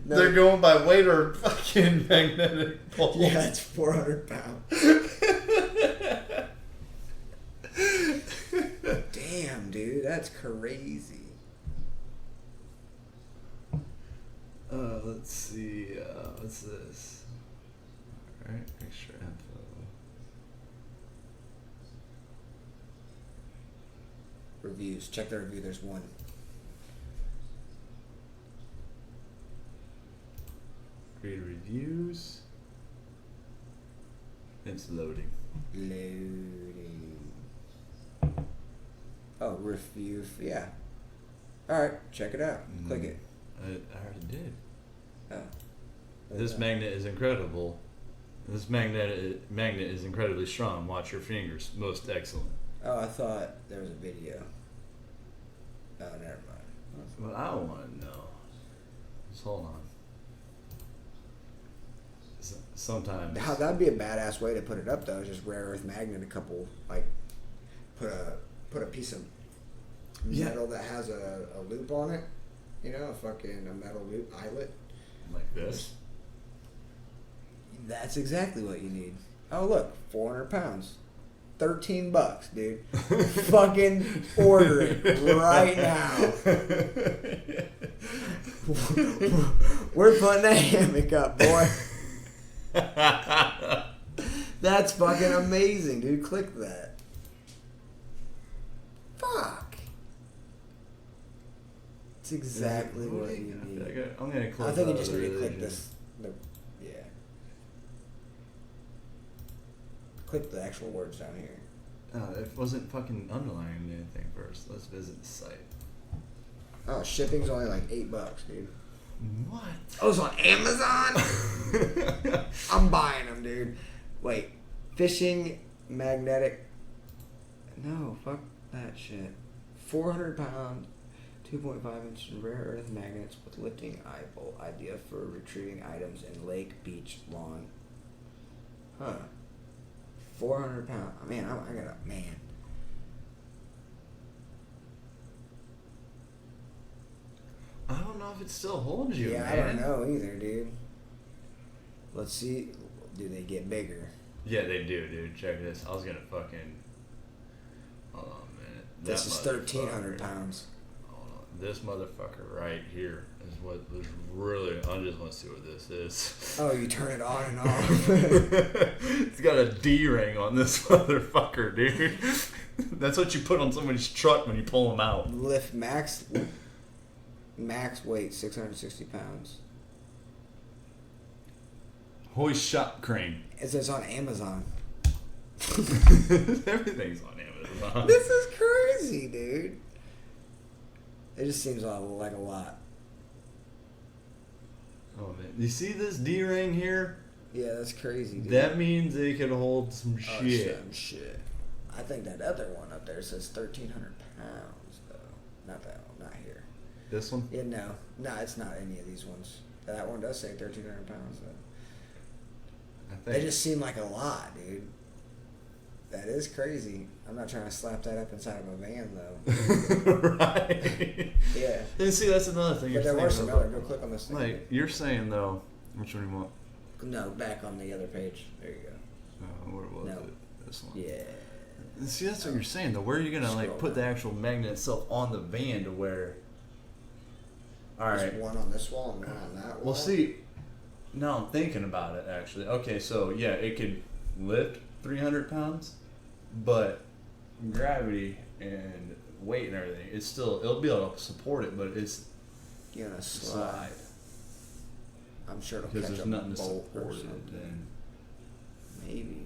No, They're going by weight or fucking magnetic pole. yeah, it's 400 pounds. Damn, dude, that's crazy. Let's see. What's this? Alright, extra info. Reviews. Check the review. There's one. Read reviews. It's loading. Loading. Oh, review. Yeah. All right, check it out. Click it. I already did. Oh. This magnet is incredible. This magnet is incredibly strong. Watch your fingers. Most excellent. Oh, I thought there was a video. Oh, never mind. What I want to know. Just hold on. Sometimes. How that'd be a badass way to put it up though. Is just rare earth magnet, a couple like put a piece of metal that has a loop on it. You know, a metal loop eyelet. Like this. That's exactly what you need. Oh look, 400 pounds. $13, dude. Fucking order it right now. We're putting a hammock up, boy. That's fucking amazing, dude. Click that. Fuck. It's exactly what you need. I'm gonna close. I think you out just the need to click religion. this. Yeah. Click the actual words down here. Oh, it wasn't fucking underlining anything first. Let's visit the site. Oh, shipping's only like $8, dude. What? Oh, it's on Amazon? I'm buying them, dude. Wait. Fishing magnetic. No, fuck that shit. 400 pound, 2.5 inch rare earth magnets with lifting eyeball. Idea for retrieving items in lake, beach, lawn. Huh. 400 pound. Man, I got a man. I don't know if it still holds you, Yeah, man. I don't know either, dude. Let's see. Do they get bigger? Yeah, they do, dude. Check this. I was gonna fucking. Hold on a minute. This is 1,300 pounds. Hold on. This motherfucker right here is what was really. I just want to see what this is. Oh, you turn it on and off. It's got a D ring on this motherfucker, dude. That's what you put on somebody's truck when you pull them out. Lift max weight 660 pounds. Hoist shop crane. It says on Amazon. Everything's on Amazon. This is crazy, dude. It just seems like a lot. Oh man, you see this D ring here? Yeah, that's crazy, dude. That means they could hold some Oh, shit. some shit. I think that other one up there says 1,300 pounds, though. Not that one, not here. This one? Yeah, no, it's not any of these ones. That one does say 1,300 pounds, though. I They think. just seem like a lot, dude. That is crazy. I'm not trying to slap that up inside of a van, though. Right. Yeah. And see, that's another thing. But You're there were saying, some other. Go click on this thing. like you're saying though, which one do you want? No, back on the other page. There you go. What was No. it? This one. Yeah. And see, that's what you're saying though. Where are you gonna like Scroll put the down. actual magnet itself on the van to where? All There's right. one on this wall and one on that wall. Well, see, now I'm thinking about it actually. Okay, so yeah, it could lift 300 pounds, but gravity and weight and everything, it'll be able to support it, but it's You're gonna slide slide. I'm sure it'll because catch there's up nothing a to bolt or support it. something. And Maybe.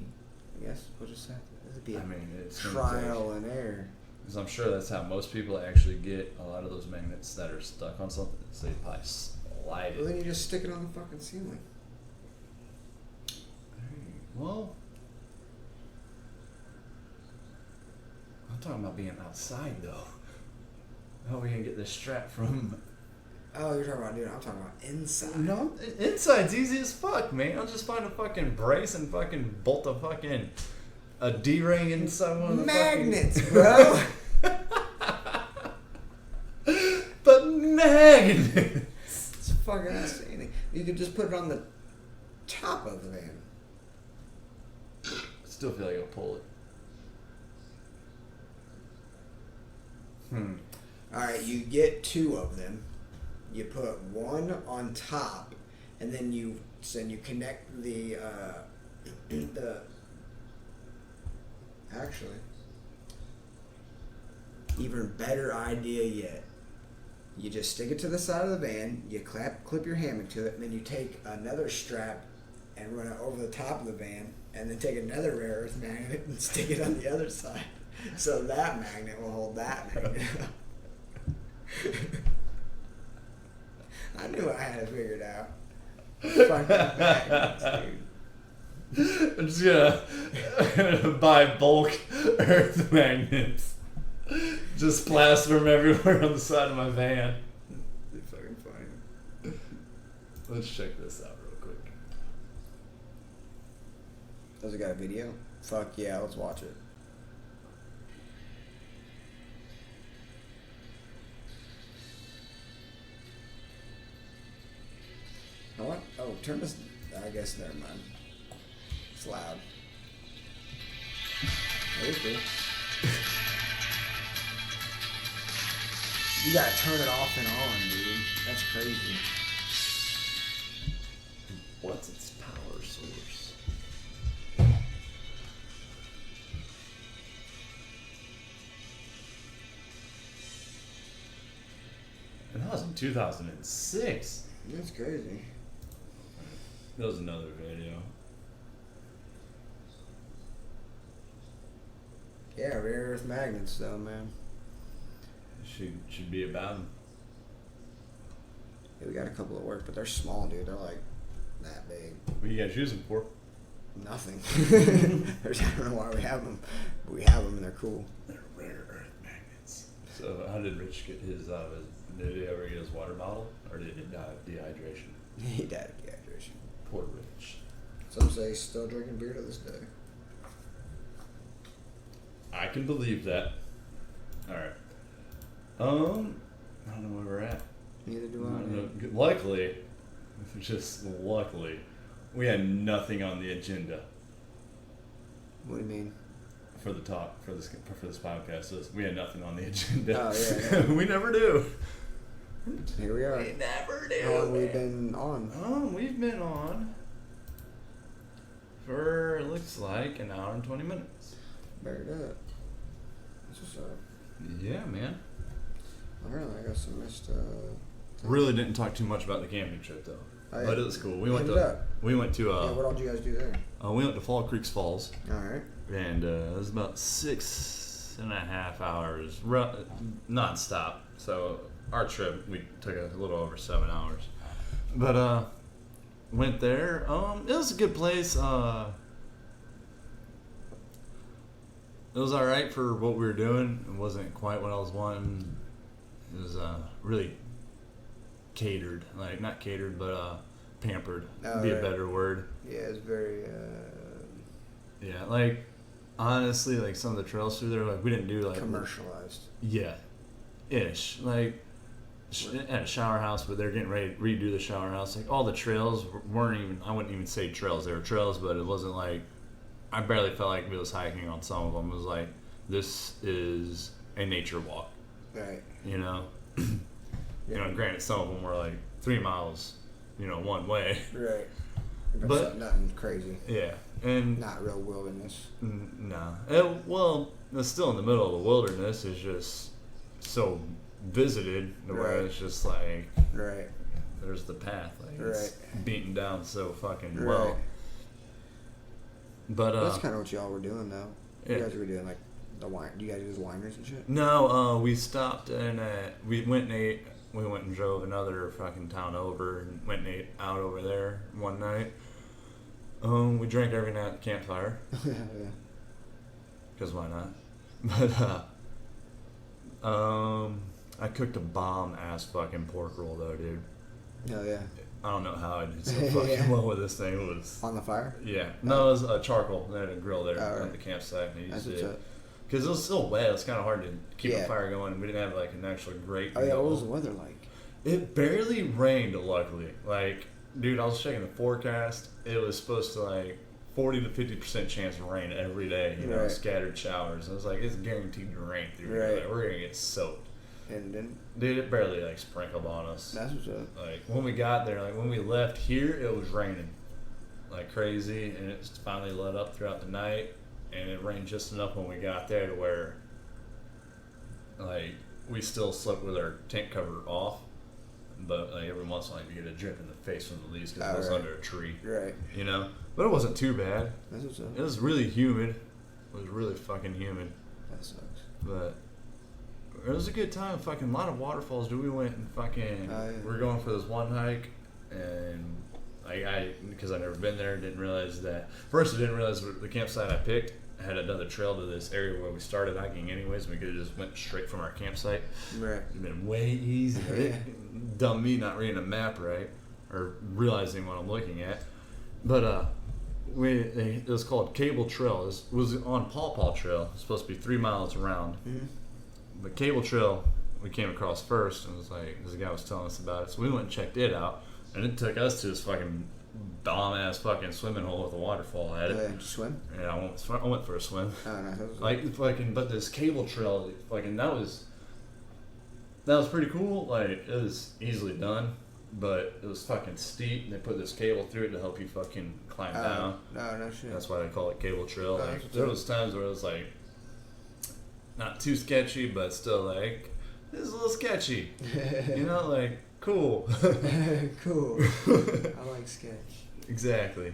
I guess we'll just have to. It'll be a I mean, it's gonna trial and error. because I'm sure that's how most people actually get a lot of those magnets that are stuck on something. So they probably slide Well, it. then you just stick it on the fucking ceiling. Well, I'm talking about being outside though. How are we gonna get this strap from? Oh, you're talking about dude. I'm talking about inside. No, inside's easy as fuck, man. I'll just find a fucking brace and fucking bolt a D-ring inside one of the Magnets, bro. But magnets. It's fucking fascinating. You could just put it on the top of the van. I still feel like I'll pull it. All right, you get two of them. You put one on top, and then you connect the actually even better idea yet. You just stick it to the side of the van. You clip your hammock to it, and then you take another strap and run it over the top of the van, and then take another rare earth magnet and stick it on the other side, so that magnet will hold that magnet. I knew I had it figured out. Fucking magnets, dude. I'm just gonna buy bulk earth magnets. Just plaster them everywhere on the side of my van. They're fucking funny. Let's check this out real quick. Does it got a video? Fuck yeah, let's watch it. What? Oh, turn this. I guess never mind. It's loud. Okay. You gotta turn it off and on, dude. That's crazy. What's its power source? And was in 2006. That's crazy. That was another video. Yeah, rare earth magnets, though, man. Should be about them. Yeah, we got a couple at work, but they're small, dude. They're like that big. What do you guys use them for? Nothing. I don't know why we have them, but we have them and they're cool. They're rare earth magnets. So how did Rich get his out of his? Did he ever get his water bottle, or did he die of dehydration? He died of dehydration. Poor Rich. Some say he's still drinking beer to this day. I can believe that. All right. I don't know where we're at. Neither do I don't I. know. Luckily, just luckily, we had nothing on the agenda What do you mean? for the talk for this podcast. So we had nothing on the agenda. Oh, yeah. We never do. Here we are. We never do. How long have we been on? We've been on for it looks like an hour and 20 minutes. Better that. That's what's up. Yeah, man. Alright, I got some missed. Really didn't talk too much about the camping trip though, but it was cool. We went Hit it up. to Yeah, what all did you guys do there? we went to Fall Creek Falls, Alright. and it was about 6.5 hours non-stop. So our trip we took a little over 7 hours, but went there. It was a good place. It was all right for what we were doing. It wasn't quite what I was wanting. It was really catered, like not catered, but pampered. Oh, Would be right. a better word. Yeah, it's very. Yeah, like honestly, like some of the trails through there, like we didn't do like commercialized. Yeah, ish. Like at a shower house, but they're getting ready to redo the shower house. Like all the trails weren't even. I wouldn't even say trails. They were trails, but it wasn't like. I barely felt like we was hiking on some of them. It was like this is a nature walk. Right. You know. You know, granted, some of them were like 3 miles, you know, one way. Right. But nothing crazy. yeah, and Not real wilderness. no, well, it's still in the middle of the wilderness. It's just so visited to where Right. it's just like Right. there's the path, like it's beaten down so fucking Right. well. But That's kind of what y'all were doing, though. yeah. You guys were doing like the wine. Do you guys use wineries and shit? No, we stopped and we went and ate. We went and drove another fucking town over and went and ate out over there one night. We drank every night at the campfire. Yeah. Because why not? But I cooked a bomb ass fucking pork roll though, dude. Oh yeah. I don't know how I did so fucking Yeah. well with this thing. It was On the fire. yeah. No, it was a charcoal. They had a grill there Oh, right. at the campsite, and I That's used what's it up. because it was still wet. It was kind of hard to keep Yeah. a fire going. We didn't have like an actual grate. Oh yeah. What was the weather like? It barely rained, luckily. Like, dude, I was checking the forecast. It was supposed to like 40 to 50% chance of rain every day. You know, Right. scattered showers. I was like, it's guaranteed to rain through here. Right. Like, we're gonna get soaked. And then Dude, it barely like sprinkled on us. that's what's up. Like when we got there, like when we left here, it was raining like crazy, and it finally let up throughout the night, and it rained just enough when we got there to where like we still slept with our tent cover off, but like every once in a while you get a drip in the face from the leaves because it was Right. under a tree, Right. you know. But it wasn't too bad. That's what's up. It was really humid. It was really fucking humid, That sucks. but. It was a good time. Fucking a lot of waterfalls. Dude, we went and fucking. Oh, yeah. We were going for this one hike, and I because I'd never been there, didn't realize that. First, I didn't realize the campsite I picked had another trail to this area where we started hiking. Anyways, we could have just went straight from our campsite. Right. It'd been way easier. Dumb me not reading a map right or realizing what I'm looking at. But it was called Cable Trail. It was on Paw Paw Trail. It's supposed to be 3 miles around. Mm-hmm. The Cable Trail we came across first, and it was like this guy was telling us about it, so we went and checked it out, and it took us to this fucking bomb ass fucking swimming hole with a waterfall at it. Did you swim? And I went for a swim. Oh no. That was Like fucking, but this cable trail, fucking that was pretty cool. Like it was easily done, but it was fucking steep. And they put this cable through it to help you fucking climb down. No shit. That's why they call it Cable Trail. That's Like there was times where it was like not too sketchy, but still like this is a little sketchy. You know, like, cool. Cool. I like sketch. Exactly.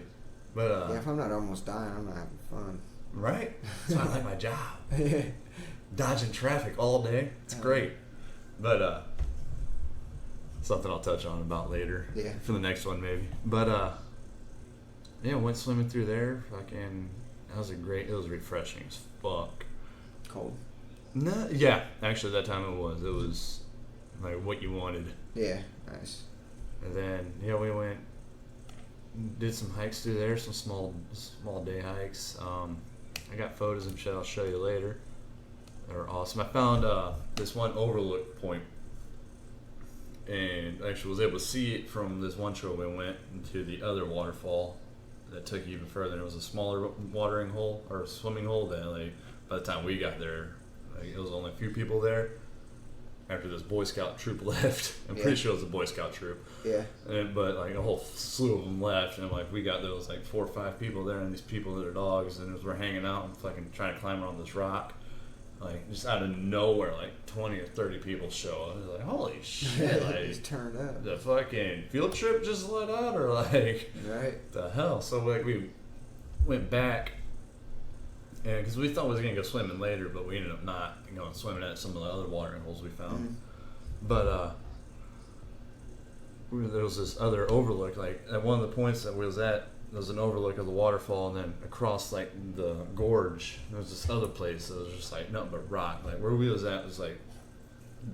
But, Yeah, if I'm not almost dying, I'm not having fun. right? So I like my job. Dodging traffic all day. It's great. But, something I'll touch on about later. Yeah. For the next one, maybe. But, yeah, went swimming through there. Fucking, it was refreshing as fuck. Cold. No, yeah, actually, that time it was like what you wanted. Yeah, nice. And then, yeah, we went, did some hikes through there, some small day hikes. I got photos and shit I'll show you later. They're awesome. I found this one overlook point, and actually was able to see it from this one trail we went into the other waterfall that took you even further. And it was a smaller watering hole or swimming hole that, like, by the time we got there, like, it was only a few people there. After this Boy Scout troop left, I'm pretty sure it was a Boy Scout troop. Yeah. But like a whole slew of them left, and like we got those like 4 or 5 people there, and these people that are dogs, and as we're hanging out and fucking trying to climb around this rock, like just out of nowhere, like 20 or 30 people show up. It's like, holy shit! Like, Just turned up. the fucking field trip just let out, or like Right. the hell? So like we went back, and because we thought we was gonna go swimming later, but we ended up not going swimming at some of the other watering holes we found. But there was this other overlook. Like at one of the points that we was at, there was an overlook of the waterfall, and then across like the gorge, there was this other place that was just like nothing but rock. Like where we was at was like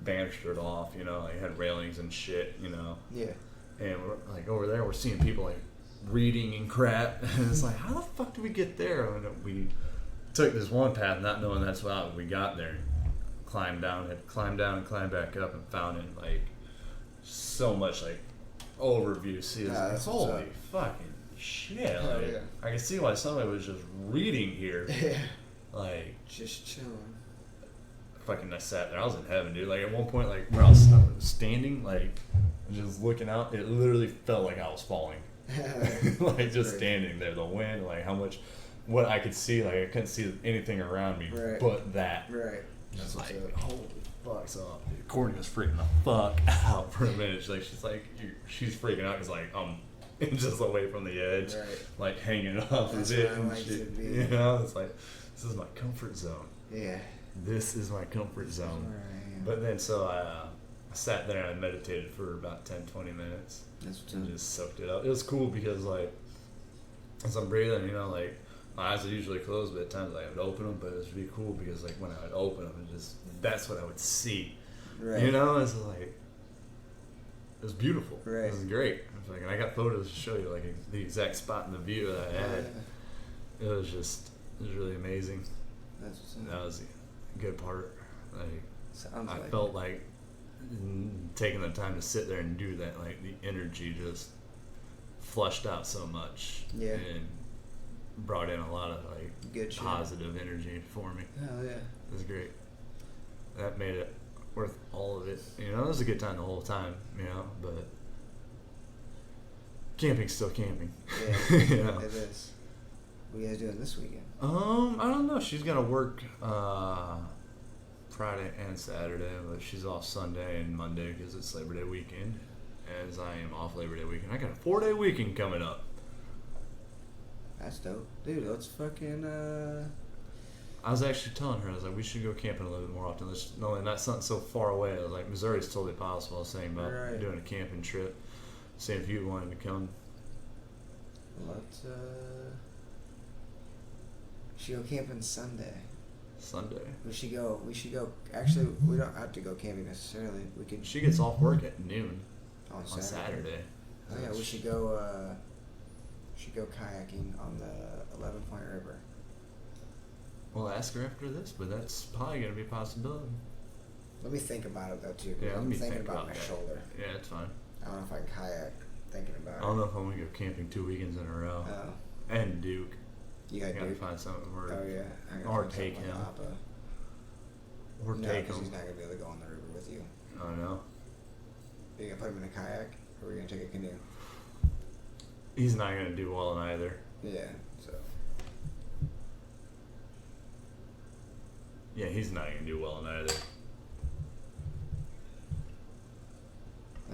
banistered off, you know, like had railings and shit, you know. Yeah. And we're like over there, we're seeing people like reading and crap, and it's like, how the fuck did we get there? And we took this one path, not knowing that's how we got there. Climbed down and climbed back up, and found it like so much like overview. See, it's like, that's holy what's fucking shit! Hell Like, yeah. I can see why somebody was just reading here. Yeah. Like, Just chilling. fucking, I sat there. I was in heaven, dude. Like at one point, like where I was standing, like just looking out, it literally felt like I was falling. Like just standing there, the wind, like how much, what I could see, like I couldn't see anything around me but that. Right. It's That's like, what's up. holy fuck. So Courtney was freaking the fuck out for a minute. She's like, she's freaking out because like I'm inches away from the edge, Right. like hanging off That's of it where I and like to shit. be. You know, it's like, this is my comfort zone. Yeah. This is my comfort zone. Where I am. But then so I sat there and I meditated for about 10-20 minutes. That's what's And up. just soaked it up. It was cool because like as I'm breathing, you know, like my eyes are usually closed, but at times I would open them. But it was really cool because like when I would open them, that's what I would see. Right. You know, it's like it was beautiful. Right. It was great. It was like, and I got photos to show you like the exact spot in the view that I had. It was really amazing. That's what's up. That was a good part. Like Sounds I like felt like taking the time to sit there and do that, like the energy just flushed out so much. Yeah. And brought in a lot of like good shit. positive energy for me. Hell yeah. It was great. That made it worth all of it. You know, it was a good time the whole time, you know, but camping's still camping. Yeah. You know? It is. What are you guys doing this weekend? I don't know. She's gonna work Friday and Saturday, but she's off Sunday and Monday because it's Labor Day weekend. As I am off Labor Day weekend, I got a 4-day weekend coming up. That's dope. Dude, let's fucking I was actually telling her, I was like, we should go camping a little bit more often. No, not something so far away. I was like, Missouri's totally possible. I was saying about Right. doing a camping trip. Seeing if you wanted to come. let's should go camping Sunday. Sunday. We should go actually we don't have to go camping necessarily. We could She gets off work at noon on on Saturday. Oh yeah, we should go kayaking on the 11 Point River. We'll ask her after this, but that's probably going to be a possibility. Let me think about it though too. 'Cause Yeah, let I'm me thinking think about about my that. shoulder. Yeah, it's fine. I don't know if I can kayak. Thinking about I it. don't know if I'm going to go camping 2 weekends in a row. Oh, And Duke. you I got got to Duke. find something where, Oh yeah. I gotta or find take something him. with Appa. or No, take 'cause him. he's not gonna be able to go on the river with you. I don't know. Are you gonna put him in a kayak, or are you gonna take a canoe? He's not going to do well in either. Yeah. So. Yeah, he's not going to do well in either.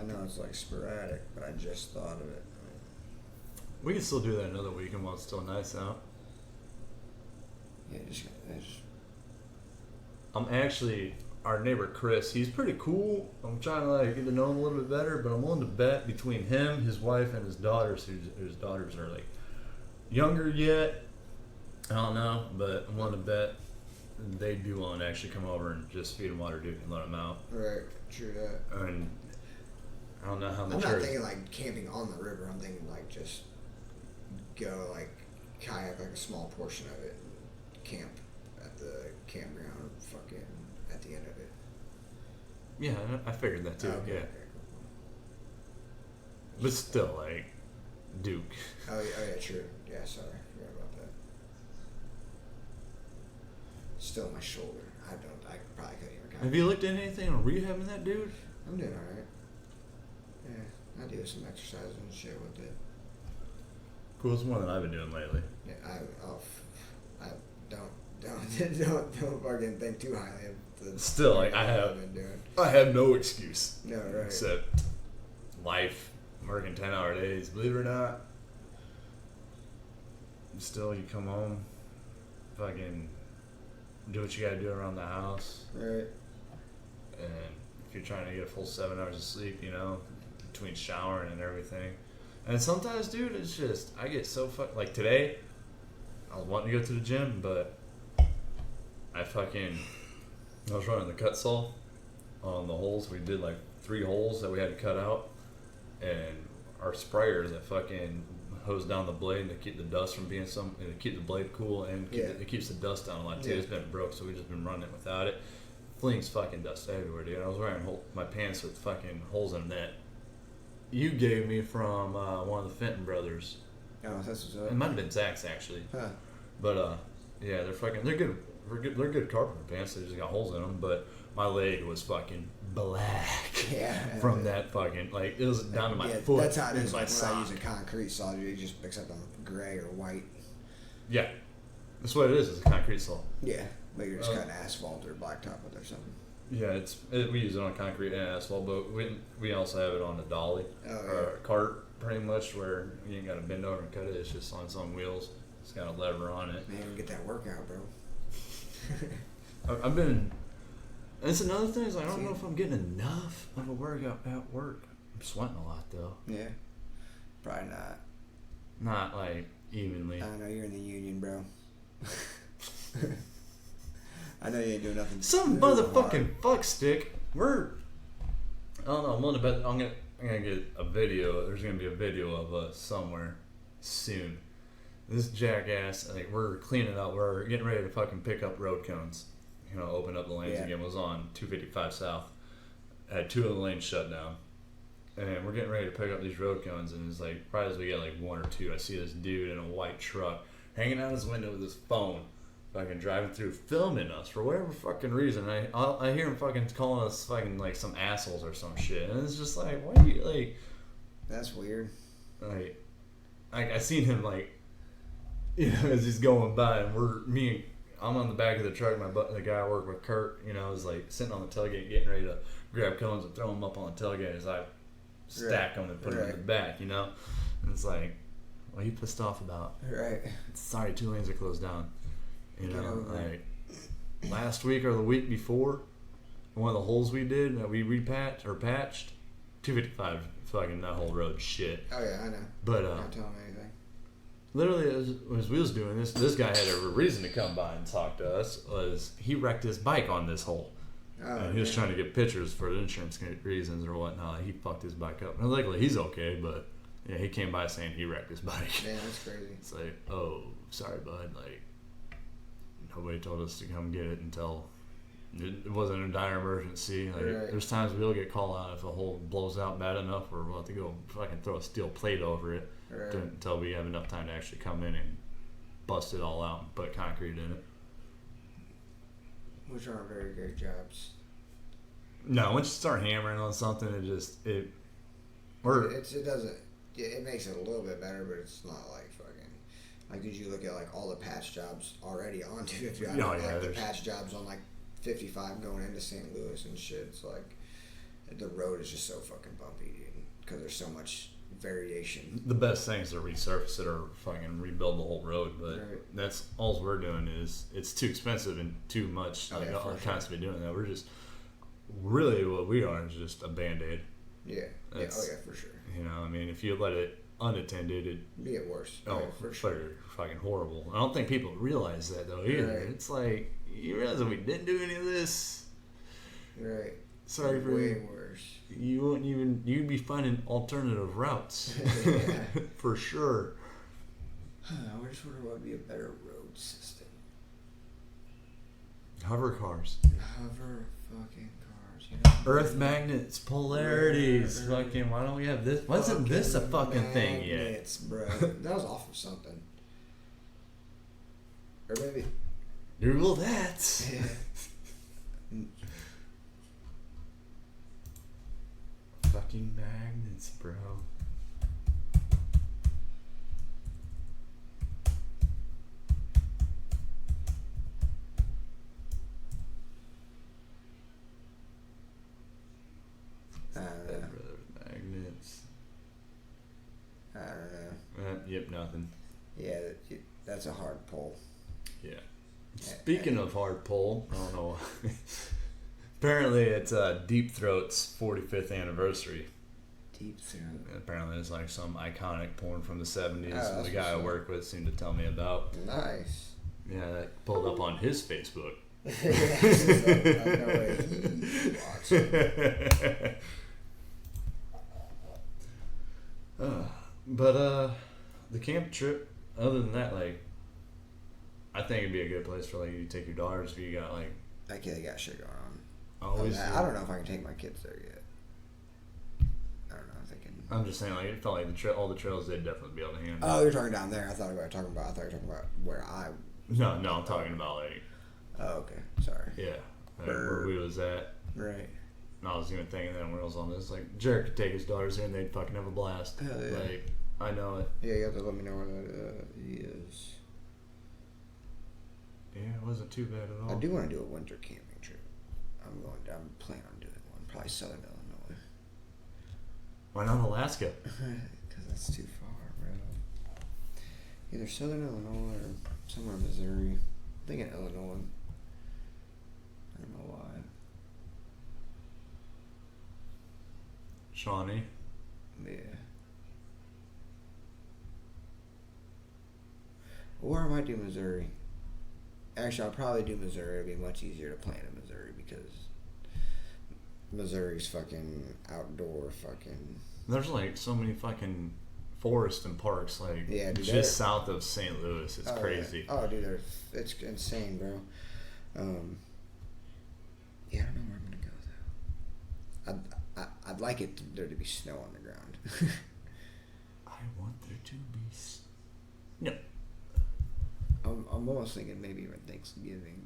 I know it's like sporadic, but I just thought of it. We can still do that another weekend while it's still nice out. Yeah, just I'm actually, our neighbor Chris, he's pretty cool. I'm trying to like get to know him a little bit better, but I'm willing to bet between him, his wife, and his daughters, whose daughters are like younger yet. I don't know, but I'm willing to bet they'd be willing to actually come over and just feed them water, dude, and let them out. right, true that. And I don't know how I'm much. not thinking like camping on the river. I'm thinking like just go like kayak like a small portion of it, and camp at the campground, fucking at the end of it. Yeah, I figured that too. Oh, okay, Yeah, okay, cool. but still, like Duke. Oh yeah, true. Yeah, sorry, I forgot about that. Still my shoulder. I probably couldn't even kayak. Have you looked at anything on rehabbing that, dude? I'm doing alright. Yeah, I do some exercises and shit with it. Cool, it's more than I've been doing lately. Yeah, I don't fucking think too highly of the. Still, like, I've been doing. I have no excuse. No, right. Except life, working 10-hour days. Believe it or not, still you come home, fucking do what you gotta do around the house, Right. and if you're trying to get a full 7 hours of sleep, you know, between showering and everything. And sometimes, dude, it's just I get so like today, I was wanting to go to the gym, but I was running the cut saw on the holes. We did like 3 holes that we had to cut out, and our sprayers that fucking hose down the blade to keep the dust from being and to keep the blade cool, and it keeps the dust down a lot too. Yeah. It's been broke, so we just been running it without it. Flings fucking dust everywhere, dude. I was wearing my pants with fucking holes in that you gave me from one of the Fenton brothers. Oh, that's what's up. It might have been Zach's actually, Huh. but yeah, they're good. They're good carpenter pants. They just got holes in them. But my leg was fucking black. Yeah. From that fucking like it was down to my foot. That's how it is. my Like when sock. I use a concrete saw, dude, it just picks up on gray or white. Yeah, that's what it is. It's a concrete saw. Yeah, like you're just cutting asphalt or blacktop with or something. Yeah, we use it on concrete and asphalt, but we also have it on a dolly or a cart, pretty much, where you ain't got to bend over and cut it. It's just on its own wheels. It's got a lever on it. Man, get that workout, bro. I've been. That's another thing. Is I don't know if I'm getting enough of a workout at work. I'm sweating a lot though. Yeah, probably not. Not like evenly. I know you're in the union, bro. I know you ain't doing nothing. Some motherfucking fuck stick. I don't know. I'm willing to bet I'm gonna get a video. There's gonna be a video of us somewhere soon. This jackass, like we're cleaning up. We're getting ready to fucking pick up road cones. You know, open up the lanes again. Was on 255 South. Had 2 of the lanes shut down, and we're getting ready to pick up these road cones. And it's like, probably as we get like 1 or 2, I see this dude in a white truck hanging out his window with his phone, fucking driving through, filming us for whatever fucking reason. I hear him fucking calling us fucking like some assholes or some shit, and it's just like, why do you like? That's weird. Like I seen him like, you know, as he's going by, and I'm on the back of the truck. The guy I work with, Kurt, you know, is like sitting on the tailgate, getting ready to grab cones and throw them up on the tailgate as I stack them and put them in the back, you know. And it's like, what are you pissed off about? Right. Sorry, 2 lanes are closed down. You Get know, over it. like last week or the week before, one of the holes we did that we patched 255, fucking that whole road shit. Oh yeah, I know. But Don't tell me anything. literally, as we was doing this guy had a reason to come by and talk to us. Was he wrecked his bike on this hole? Oh, And he was trying to get pictures for insurance reasons or whatnot. He fucked his bike up. And luckily, he's okay, but yeah, he came by saying he wrecked his bike. Man, that's crazy. It's like, oh, sorry, bud. Like, nobody told us to come get it until it wasn't a dire emergency. Like, there's times we'll get called out if a hole blows out bad enough, or we'll have to go fucking throw a steel plate over it until we have enough time to actually come in and bust it all out and put concrete in it. Which aren't very great jobs. No, once you start hammering on something, it doesn't. It makes it a little bit better, but it's not like fucking. Like, did you look at like all the patch jobs already on 255? Oh, yeah, like the patch jobs on like 55 going into St. Louis and shit. It's like the road is just so fucking bumpy, dude, because there's so much variation. The best thing is to resurface it or fucking rebuild the whole road, but that's all we're doing is it's too expensive and too much. Constantly doing that. We're just really what we are is just a band-aid. Yeah. Oh yeah, for sure. You know, I mean, if you let it unattended, it'd be worse. Oh, yeah, for sure. Fucking horrible. I don't think people realize that though either. Right. It's like you realize that we didn't do any of this. Right. Sorry for way worse. You wouldn't even. You'd be finding alternative routes. For sure. I just wonder what would be a better road system. Hover cars. Hover fucking cars. You know? Earth magnets, polarities. Fucking. Why don't we have this? Wasn't this a fucking thing yet? Magnets, bro. That was off of something. Or maybe. Google that. Yeah. Fucking magnets, bro. Magnets. I don't know. Yep, nothing. Yeah, that's a hard pull. Yeah. Speaking of hard pull, I don't know. Apparently, it's Deep Throat's 45th anniversary. Deep Throat. Apparently, it's like some iconic porn from the 70s. The guy I work with seemed to tell me about. Nice. Yeah, that pulled up on his Facebook. I know where he watched. But the camp trip, other than that, like, I think it'd be a good place for like you to take your daughters if you got like. Okay, they got shit going on. Always. I don't know if I can take my kids there yet. I don't know if they can. I'm just saying, like, it felt like all the trails they'd definitely be able to handle. Oh, you're talking down there. I thought you were talking about where I. No, I'm talking about like. Oh, okay. Sorry. Yeah, like where we was at. Right. And I was even thinking that when I was on this, like, Jared could take his daughters there and they'd fucking have a blast. Hell yeah. Like, I know it. Yeah, you have to let me know where that is. Yeah, it wasn't too bad at all. I do want to do a winter camping trip. I'm planning on doing one. Probably Southern Illinois. Why not Alaska? Because that's too far, bro. Either Southern Illinois or somewhere in Missouri. I'm thinking Illinois. I don't know why. Shawnee. Yeah. Or I might do Missouri. Actually, I'll probably do Missouri. It'll be much easier to plan in Missouri because Missouri's fucking outdoor fucking. There's like so many fucking forests and parks like just south of St. Louis. It's crazy. Yeah. Oh, dude, it's insane, bro. Yeah, I don't know where I'm gonna go though. I'd like there to be snow on the ground. I want there to be snow. I'm almost thinking maybe even Thanksgiving.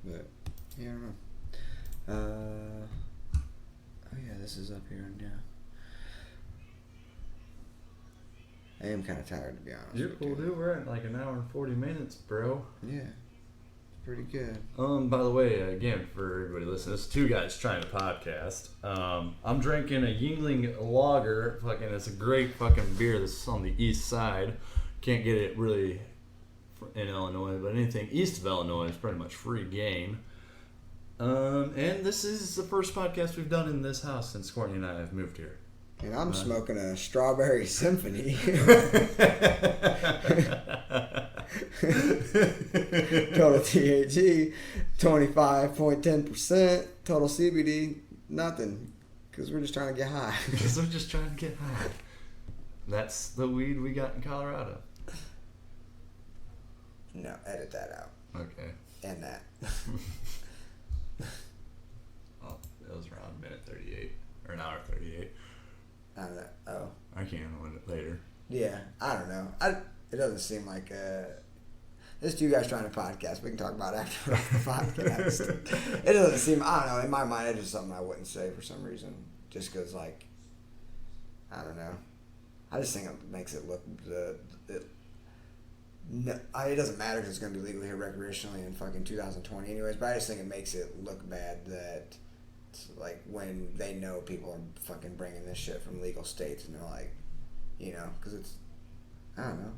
But yeah, I don't know. Oh yeah, this is up here now. I am kind of tired, to be honest. You're cool, dude. We're at like an hour and 40 minutes, bro. Yeah, it's pretty good. By the way, again, for everybody listening, it's two guys trying to podcast. I'm drinking a Yingling Lager. Fucking, it's a great fucking beer. This is on the east side. Can't get it really in Illinois, but anything east of Illinois is pretty much free game. And this is the first podcast we've done in this house since Courtney and I have moved here. And I'm smoking a Strawberry Symphony. Total THC, 25.10%. Total CBD, nothing. Because we're just trying to get high. Because we're just trying to get high. That's the weed we got in Colorado. No, edit that out. Okay. And that. Oh, that was around minute 38. Or an hour 38. I don't know. Oh. I can't on it later. Yeah, I don't know. It doesn't seem like there's two guys trying to podcast. We can talk about it after the podcast. It doesn't seem, I don't know, in my mind it's just something I wouldn't say for some reason. Just because, like, I don't know. I just think it makes it look, No, it doesn't matter because it's going to be legal here recreationally in fucking 2020 anyways, but I just think it makes it look bad that, like, when they know people are fucking bringing this shit from legal states and they're like, you know, because it's, I don't know.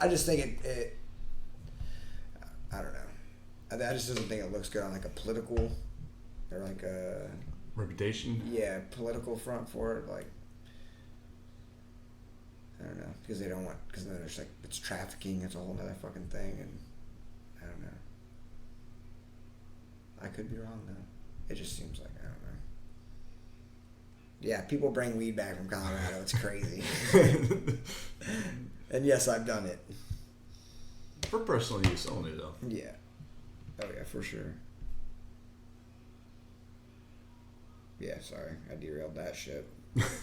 I just think it I don't know. I just doesn't think it looks good on, like, a political, or, like, a... Reputation? Yeah, political front for it, like... I don't know, because they don't want, because then there's like, it's trafficking, it's a whole other fucking thing, and I don't know. I could be wrong though. It just seems like, I don't know. Yeah, people bring weed back from Colorado, it's crazy. And yes, I've done it. For personal use only, though. Yeah. Oh yeah, for sure. Yeah, sorry, I derailed that shit. Fuck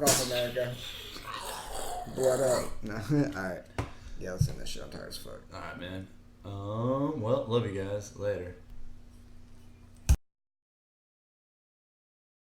off, America. Blood up. No. Alright. Yeah, let's end this shit. I'm tired as fuck. Alright, man. Well, love you guys. Later.